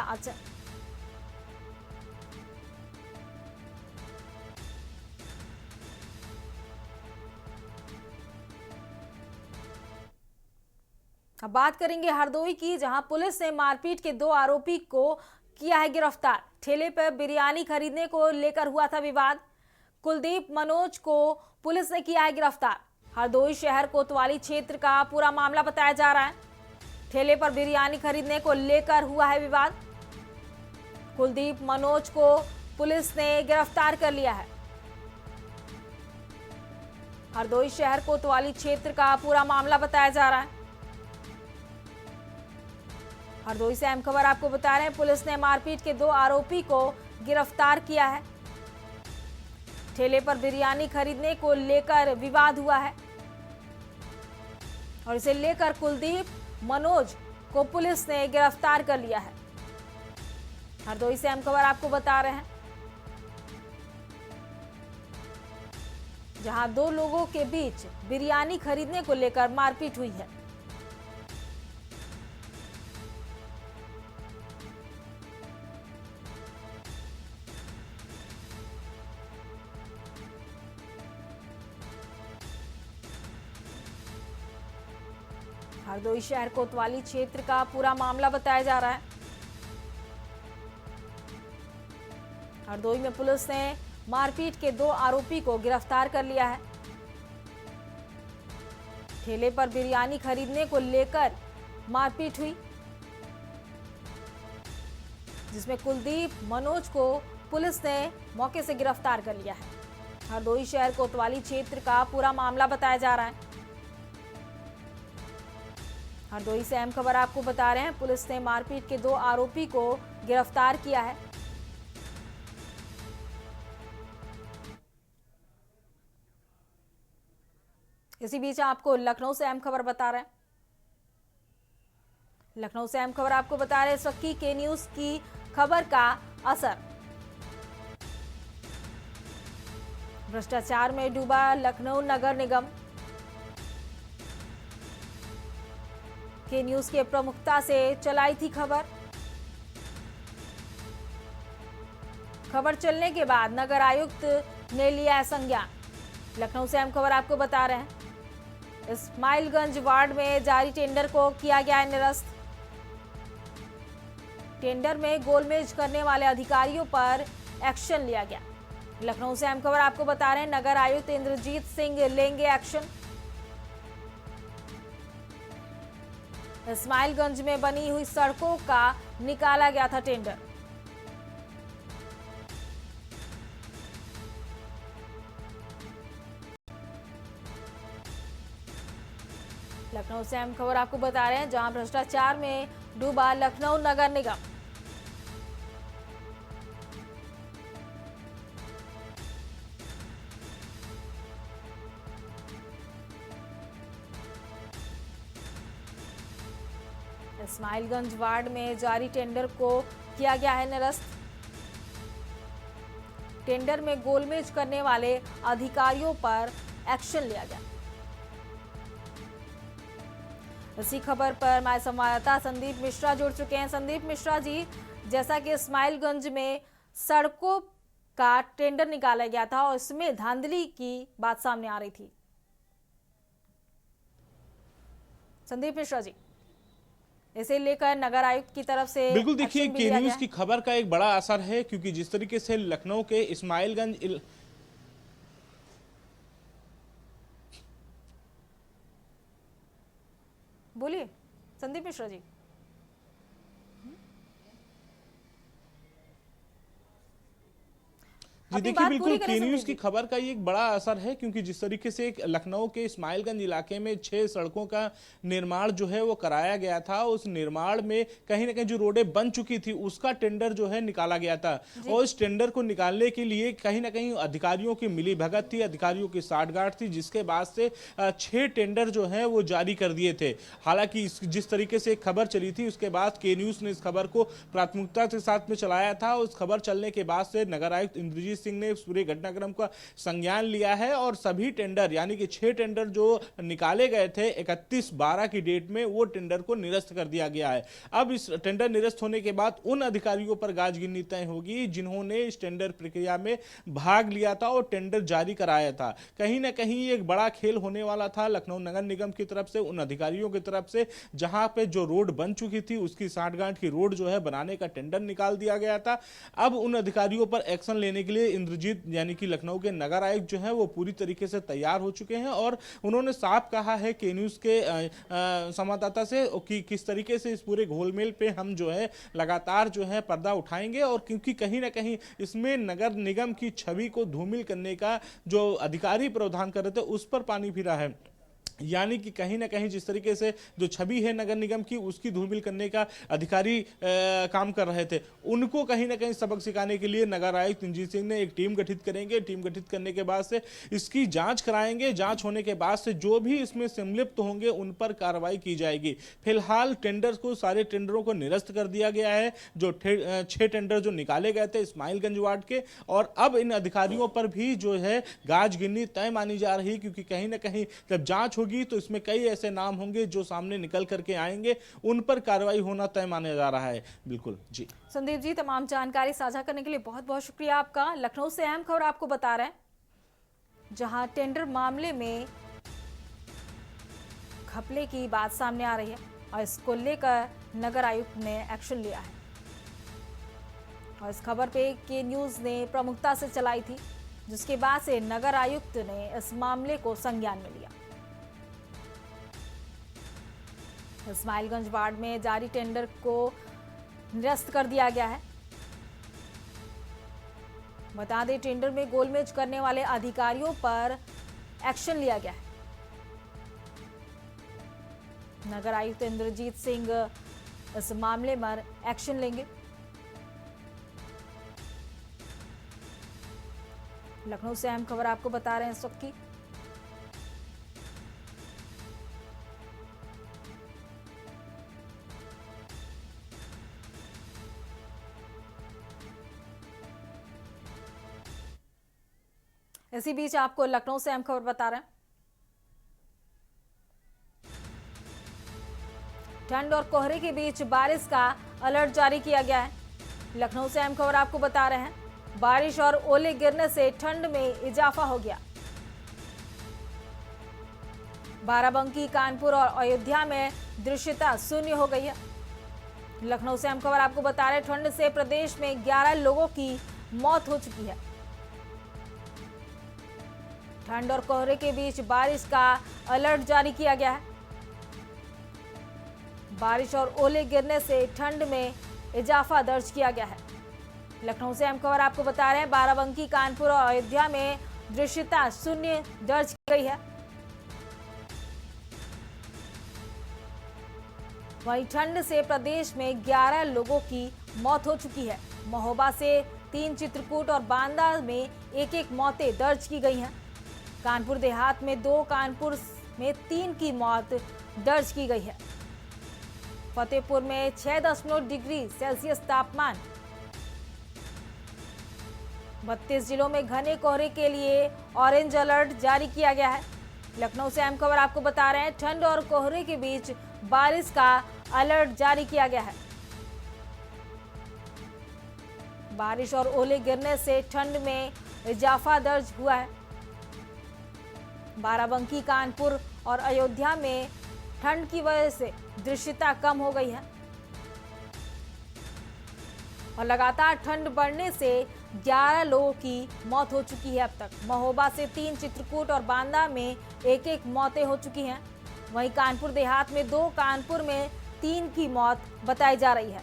अब बात करेंगे हरदोई की, जहां पुलिस ने मारपीट के 2 आरोपी को किया है गिरफ्तार। ठेले पर बिरयानी खरीदने को लेकर हुआ था विवाद। कुलदीप मनोज को पुलिस ने किया है गिरफ्तार। हरदोई शहर कोतवाली क्षेत्र का पूरा मामला बताया जा रहा है। ठेले पर बिरयानी खरीदने को लेकर हुआ है विवाद। कुलदीप मनोज को पुलिस ने गिरफ्तार कर लिया है। हरदोई शहर कोतवाली क्षेत्र का पूरा मामला बताया जा रहा है। हरदोई से अहम खबर आपको बता रहे हैं, पुलिस ने मारपीट के 2 आरोपी को गिरफ्तार किया है। ठेले पर बिरयानी खरीदने को लेकर विवाद हुआ है और इसे लेकर कुलदीप मनोज को पुलिस ने गिरफ्तार कर लिया है। हरदोई से अहम खबर आपको बता रहे हैं, जहां 2 लोगों के बीच बिरयानी खरीदने को लेकर मारपीट हुई है। हरदोई शहर कोतवाली क्षेत्र का पूरा मामला बताया जा रहा है। हरदोई में पुलिस ने मारपीट के 2 आरोपी को गिरफ्तार कर लिया है। ठेले पर बिरयानी खरीदने को लेकर मारपीट हुई, जिसमें कुलदीप मनोज को पुलिस ने मौके से गिरफ्तार कर लिया है। हरदोई शहर कोतवाली क्षेत्र का पूरा मामला बताया जा रहा है। हरदोई से अहम खबर आपको बता रहे हैं, पुलिस ने मारपीट के 2 आरोपी को गिरफ्तार किया है। इसी बीच आपको लखनऊ से अहम खबर बता रहे हैं। लखनऊ से अहम खबर आपको बता रहे हैं, इस वक्त की के न्यूज की खबर का असर। भ्रष्टाचार में डूबा लखनऊ नगर निगम। के न्यूज के प्रमुखता से चलाई थी खबर। खबर चलने के बाद नगर आयुक्त ने लिया है संज्ञान। लखनऊ से अहम खबर आपको बता रहे हैं, इस्माइलगंज वार्ड में जारी टेंडर को किया गया है निरस्त। टेंडर में गोलमेज करने वाले अधिकारियों पर एक्शन लिया गया। लखनऊ से अहम खबर आपको बता रहे हैं, नगर आयुक्त इंद्रजीत सिंह लेंगे एक्शन। इस्माइलगंज में बनी हुई सड़कों का निकाला गया था टेंडर। लखनऊ से अहम खबर आपको बता रहे हैं, जहां भ्रष्टाचार में डूबा लखनऊ नगर निगम। इस्माइलगंज वार्ड में जारी टेंडर को किया गया है निरस्त। टेंडर में गोलमेज करने वाले अधिकारियों पर एक्शन लिया गया। इसी खबर पर हमारे संवाददाता संदीप मिश्रा जुड़ चुके हैं। संदीप मिश्रा जी, जैसा कि इस्माइलगंज में सड़कों का टेंडर निकाला गया था और इसमें धांधली की बात सामने आ रही थी। संदीप मिश्रा जी, इसे लेकर नगर आयुक्त की तरफ से बिल्कुल देखिए, एक्शन भी के लिया न्यूज गया। की खबर का एक बड़ा असर है, क्योंकि जिस तरीके से लखनऊ के इस्माइलगंज बोलिए संदीप मिश्रा जी। जी अपनी देखिए, बात बिल्कुल पूरी करें के न्यूज संदीप की जी। खबर का ये एक बड़ा असर है, क्योंकि जिस तरीके से लखनऊ के इस्माइलगंज इलाके में 6 सड़कों का निर्माण जो है वो कराया गया था, उस निर्माण में कहीं ना कहीं जो रोडें बन चुकी थी उसका टेंडर जो है निकाला गया था, और इस टेंडर को निकालने के लिए कहीं ना कहीं अधिकारियों की मिली भगत थी, अधिकारियों की साठगांठ थी, जिसके बाद से 6 टेंडर जो है वो जारी कर दिए थे। हालांकि जिस तरीके से खबर चली थी उसके बाद के न्यूज ने इस खबर को प्राथमिकता के साथ में चलाया था। उस खबर चलने के बाद से नगर आयुक्त इंद्रजीत सिंह ने इस पूरे घटनाक्रम का संज्ञान लिया है, और सभी टेंडर यानी कि 6 टेंडर जो निकाले गए थे 31/12 की डेट में, वो टेंडर को निरस्त कर दिया गया है। अब इस टेंडर निरस्त होने के बाद उन अधिकारियों पर गाज गिननी तय होगी जिन्होंने इस टेंडर प्रक्रिया में भाग लिया था और टेंडर जारी कराया था। कहीं ना कहीं एक बड़ा खेल होने वाला था लखनऊ नगर निगम की तरफ से, उन अधिकारियों की तरफ से जहां पे जो रोड बन चुकी थी उसकी साठगांठ की रोड जो है बनाने का टेंडर निकाल दिया गया था। अब उन अधिकारियों पर एक्शन लेने के लिए इंद्रजीत यानी कि लखनऊ के नगर आयुक्त जो है वो पूरी तरीके से तैयार हो चुके हैं, और उन्होंने साफ कहा है के न्यूज के संवाददाता से कि किस तरीके से इस पूरे घोलमेल पे हम जो है लगातार जो है पर्दा उठाएंगे, और क्योंकि कहीं ना कहीं इसमें नगर निगम की छवि को धूमिल करने का जो अधिकारी प्रावधान कर रहे थे उस पर पानी फिरा है। यानी कि कहीं ना कहीं जिस तरीके से जो छवि है नगर निगम की उसकी धूमिल करने का अधिकारी काम कर रहे थे, उनको कहीं ना कहीं सबक सिखाने के लिए नगर आयुक्त इंद्रजीत सिंह ने एक टीम गठित करेंगे। टीम गठित करने के बाद से इसकी जांच कराएंगे, जांच होने के बाद से जो भी इसमें संलिप्त होंगे उन पर कार्रवाई की जाएगी। फिलहाल टेंडर को, सारे टेंडरों को निरस्त कर दिया गया है, जो 6 टेंडर जो निकाले गए थे इस्माइलगंज वार्ड के, और अब इन अधिकारियों पर भी जो है गाज गिननी तय मानी जा रही, क्योंकि कहीं ना कहीं जब जांच तो इसमें कई ऐसे नाम होंगे जो सामने निकल करके आएंगे, उन पर कार्रवाई होना तय माना जा रहा है। बिल्कुल जी संदीप जी, तमाम जानकारी साझा करने के लिए बहुत बहुत शुक्रिया आपका। लखनऊ से अहम खबर आपको बता रहे हैं, जहां टेंडर मामले में घपले की बात सामने आ रही है और इसको लेकर नगर आयुक्त ने एक्शन लिया है, और इस खबर पे के न्यूज ने प्रमुखता से चलाई थी, जिसके बाद से नगर आयुक्त ने इस मामले को संज्ञान में लिया। इस्माइलगंज वार्ड में जारी टेंडर को निरस्त कर दिया गया है। बता दें, टेंडर में गोलमेज करने वाले अधिकारियों पर एक्शन लिया गया है। नगर आयुक्त इंद्रजीत सिंह इस मामले में एक्शन लेंगे। लखनऊ से अहम खबर आपको बता रहे हैं इस वक्त की। इसी बीच आपको लखनऊ से अहम खबर बता रहे हैं, ठंड और कोहरे के बीच बारिश का अलर्ट जारी किया गया है। लखनऊ से अहम खबर आपको बता रहे हैं, बारिश और ओले गिरने से ठंड में इजाफा हो गया। बाराबंकी, कानपुर और अयोध्या में दृश्यता शून्य हो गई है। लखनऊ से अहम खबर आपको बता रहे हैं, ठंड से प्रदेश में 11 लोगों की मौत हो चुकी है। ठंड और कोहरे के बीच बारिश का अलर्ट जारी किया गया है। बारिश और ओले गिरने से ठंड में इजाफा दर्ज किया गया है। लखनऊ से अहम खबर आपको बता रहे हैं, बाराबंकी, कानपुर और अयोध्या में दृश्यता शून्य दर्ज की गई है। वहीं ठंड से प्रदेश में 11 लोगों की मौत हो चुकी है। महोबा से 3, चित्रकूट और बांदा में 1-1 मौतें दर्ज की गई हैं। कानपुर देहात में 2, कानपुर में 3 की मौत दर्ज की गई है। फतेहपुर में 6.9 डिग्री सेल्सियस तापमान। 32 जिलों में घने कोहरे के लिए ऑरेंज अलर्ट जारी किया गया है। लखनऊ से अहम खबर आपको बता रहे हैं, ठंड और कोहरे के बीच बारिश का अलर्ट जारी किया गया है। बारिश और ओले गिरने से ठंड में इजाफा दर्ज हुआ है। बाराबंकी, कानपुर और अयोध्या में ठंड की वजह से दृश्यता कम हो गई है और लगातार ठंड बढ़ने से 11 लोगों की मौत हो चुकी है अब तक। महोबा से 3, चित्रकूट और बांदा में 1-1 मौतें हो चुकी हैं। वहीं कानपुर देहात में 2, कानपुर में 3 की मौत बताई जा रही है।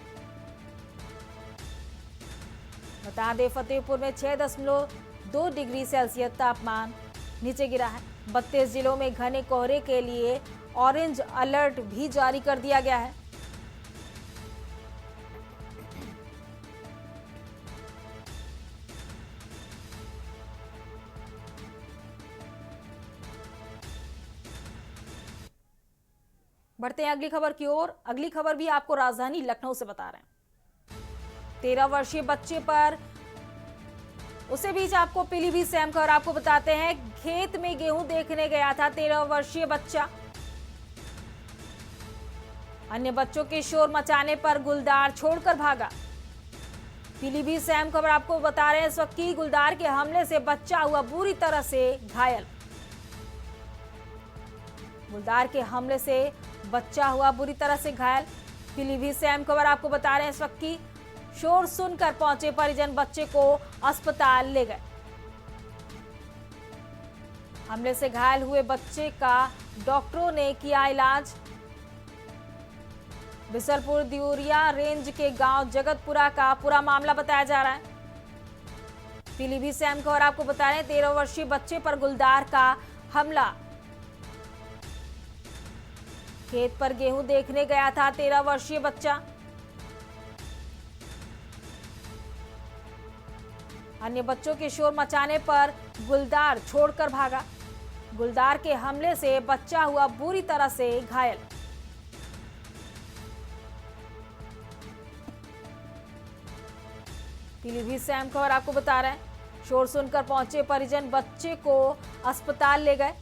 बता दें फतेहपुर में 6.2 डिग्री सेल्सियस तापमान नीचे गिरा है। 32 जिलों में घने कोहरे के लिए ऑरेंज अलर्ट भी जारी कर दिया गया है। बढ़ते हैं अगली खबर की ओर। अगली खबर भी आपको राजधानी लखनऊ से बता रहे हैं। 13 वर्षीय बच्चे पर उसे बीच आपको पीलीभीत से अहम खबर आपको बताते हैं। खेत में गेहूं देखने गया था 13 वर्षीय बच्चा। अन्य बच्चों के शोर मचाने पर गुलदार छोड़कर भागा। पीलीभीत से अहम खबर आपको बता रहे हैं। इस वक्त की गुलदार के हमले से बच्चा हुआ बुरी तरह से घायल। गुलदार के हमले से बच्चा हुआ बुरी तरह से घायल। पीलीभीत से अहम खबर आपको बता रहे हैं। इस वक्त की शोर सुनकर पहुंचे परिजन बच्चे को अस्पताल ले गए। हमले से घायल हुए बच्चे का डॉक्टरों ने किया इलाज। बिसलपुर दियोरिया रेंज के गांव जगतपुरा का पूरा मामला बताया जा रहा है। पीलीभीत से अहम खबर आपको बता रहे हैं। 13 वर्षीय बच्चे पर गुलदार का हमला। खेत पर गेहूं देखने गया था 13 वर्षीय बच्चा। अन्य बच्चों के शोर मचाने पर गुलदार छोड़कर भागा। गुलदार के हमले से बच्चा हुआ बुरी तरह से घायल। पीलीभीत से अहम खबर आपको बता रहे हैं। शोर सुनकर पहुंचे परिजन बच्चे को अस्पताल ले गए।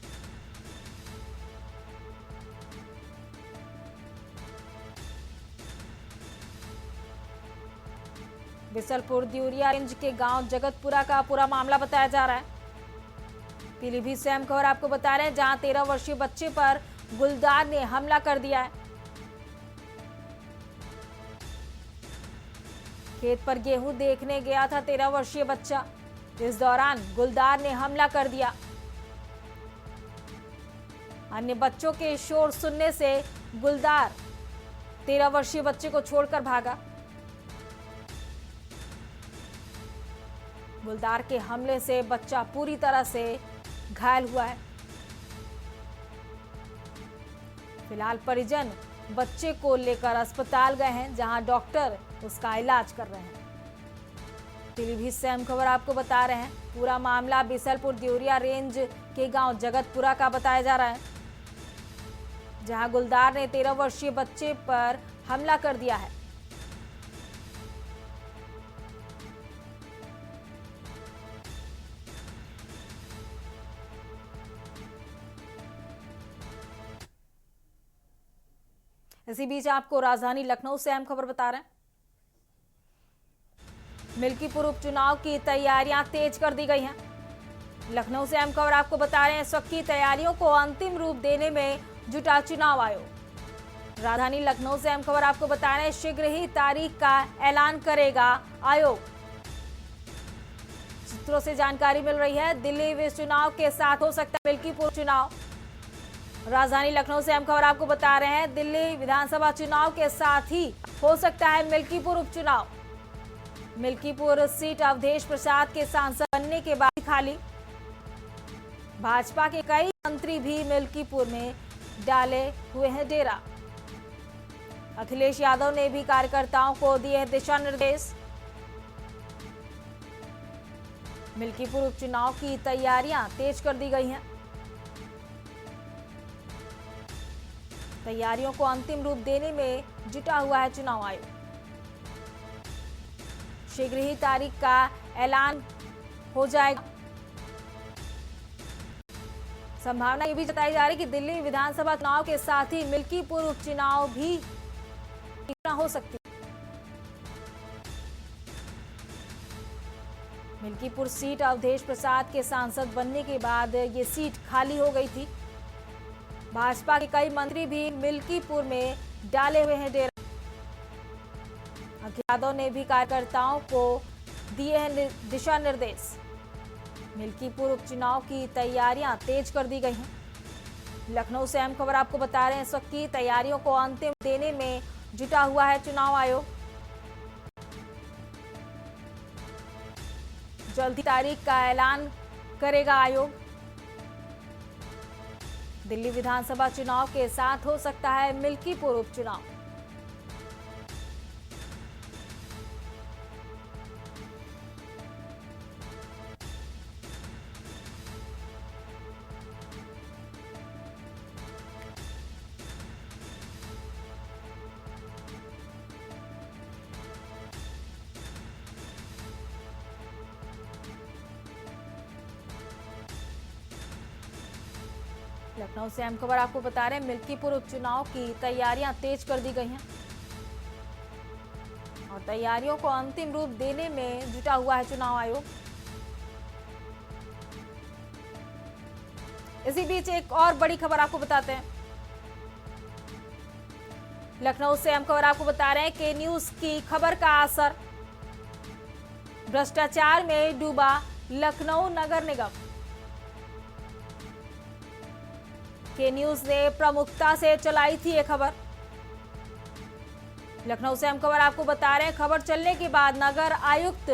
बिसलपुर दियोरिया रेंज के गांव जगतपुरा का पूरा मामला बताया जा रहा है। पीलीभीत से अहम खबर आपको बता रहे हैं। जहां 13 वर्षीय बच्चे पर गुलदार ने हमला कर दिया है। खेत पर गेहूं देखने गया था 13 वर्षीय बच्चा। इस दौरान गुलदार ने हमला कर दिया। अन्य बच्चों के शोर सुनने से गुलदार 13 वर्षीय बच्चे को छोड़कर भागा। गुलदार के हमले से बच्चा पूरी तरह से घायल हुआ है। फिलहाल परिजन बच्चे को लेकर अस्पताल गए हैं, जहां डॉक्टर उसका इलाज कर रहे हैं। पीलीभीत से अहम खबर आपको बता रहे हैं। पूरा मामला बिसलपुर दियोरिया रेंज के गांव जगतपुरा का बताया जा रहा है, जहां गुलदार ने 13 वर्षीय बच्चे पर हमला कर दिया है। इसी बीच आपको राजधानी लखनऊ से अहम खबर बता रहे हैं। मिल्कीपुर उपचुनाव की तैयारियां तेज कर दी गई हैं। लखनऊ से अहम खबर आपको बता रहे हैं। इस वक्त की तैयारियों को अंतिम रूप देने में जुटा चुनाव आयोग। राजधानी लखनऊ से अहम खबर आपको बता रहे हैं। शीघ्र ही तारीख का ऐलान करेगा आयोग। सूत्रों से जानकारी मिल रही है, दिल्ली विस चुनाव के साथ हो सकता है मिल्कीपुर चुनाव। राजधानी लखनऊ से अहम खबर आपको बता रहे हैं। दिल्ली विधानसभा चुनाव के साथ ही हो सकता है मिल्कीपुर उपचुनाव। मिल्कीपुर सीट अवधेश प्रसाद के सांसद बनने के बाद खाली। भाजपा के कई मंत्री भी मिल्कीपुर में डाले हुए हैं डेरा। अखिलेश यादव ने भी कार्यकर्ताओं को दिए दिशा निर्देश। मिल्कीपुर उपचुनाव की तैयारियां तेज कर दी गई हैं। तैयारियों को अंतिम रूप देने में जुटा हुआ है चुनाव आयोग। शीघ्र ही तारीख का ऐलान हो जाएगा। संभावना ये भी जताई जा रही है कि दिल्ली विधानसभा चुनाव के साथ ही मिल्कीपुर उपचुनाव भी हो सकती है। मिल्कीपुर सीट अवधेश प्रसाद के सांसद बनने के बाद ये सीट खाली हो गई थी। भाजपा के कई मंत्री भी मिल्कीपुर में डाले हुए हैं डेरा। अखिलेश यादव ने भी कार्यकर्ताओं को दिए हैं दिशा निर्देश। मिल्कीपुर उपचुनाव की तैयारियां तेज कर दी गई हैं। लखनऊ से अहम खबर आपको बता रहे हैं। इस वक्त की तैयारियों को अंतिम देने में जुटा हुआ है चुनाव आयोग। जल्द ही तारीख का ऐलान करेगा आयोग। दिल्ली विधानसभा चुनाव के साथ हो सकता है मिल्कीपुर उपचुनाव। लखनऊ से अहम खबर आपको बता रहे हैं, मिल्कीपुर उपचुनाव की तैयारियां तेज कर दी गई हैं और तैयारियों को अंतिम रूप देने में जुटा हुआ है चुनाव आयोग। इसी बीच एक और बड़ी खबर आपको बताते हैं। लखनऊ से अहम खबर आपको बता रहे हैं कि न्यूज की खबर का असर, भ्रष्टाचार में डूबा लखनऊ नगर निगम। के न्यूज ने प्रमुखता से चलाई थी ये खबर। लखनऊ से हम खबर आपको बता रहे हैं, खबर चलने के बाद नगर आयुक्त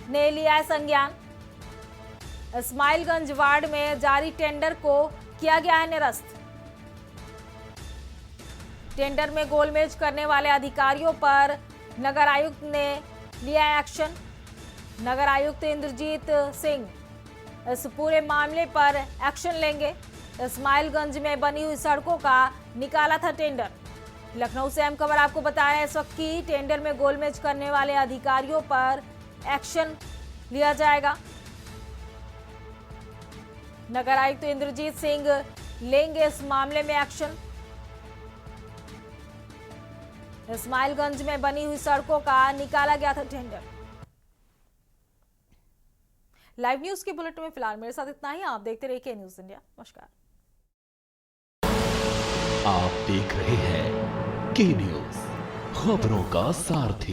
ने लिया है संज्ञान। इस्माइलगंज वार्ड में जारी टेंडर को किया गया है निरस्त। टेंडर में गोलमेज करने वाले अधिकारियों पर नगर आयुक्त ने लिया एक्शन। नगर आयुक्त इंद्रजीत सिंह इस पूरे मामले पर एक्शन लेंगे। इस्माइलगंज में बनी हुई सड़कों का निकाला था टेंडर। लखनऊ से अहम खबर आपको बता रहे हैं, इस वक्त की टेंडर में गोलमेज करने वाले अधिकारियों पर एक्शन लिया जाएगा। नगर आयुक्त इंद्रजीत सिंह लेंगे इस मामले में एक्शन। इस्माइलगंज में बनी हुई सड़कों का निकाला गया था टेंडर। लाइव न्यूज के बुलेटिन में फिलहाल मेरे साथ इतना ही। आप देखते रहिए के न्यूज इंडिया। नमस्कार। आप देख रहे हैं के न्यूज, खबरों का सारथी।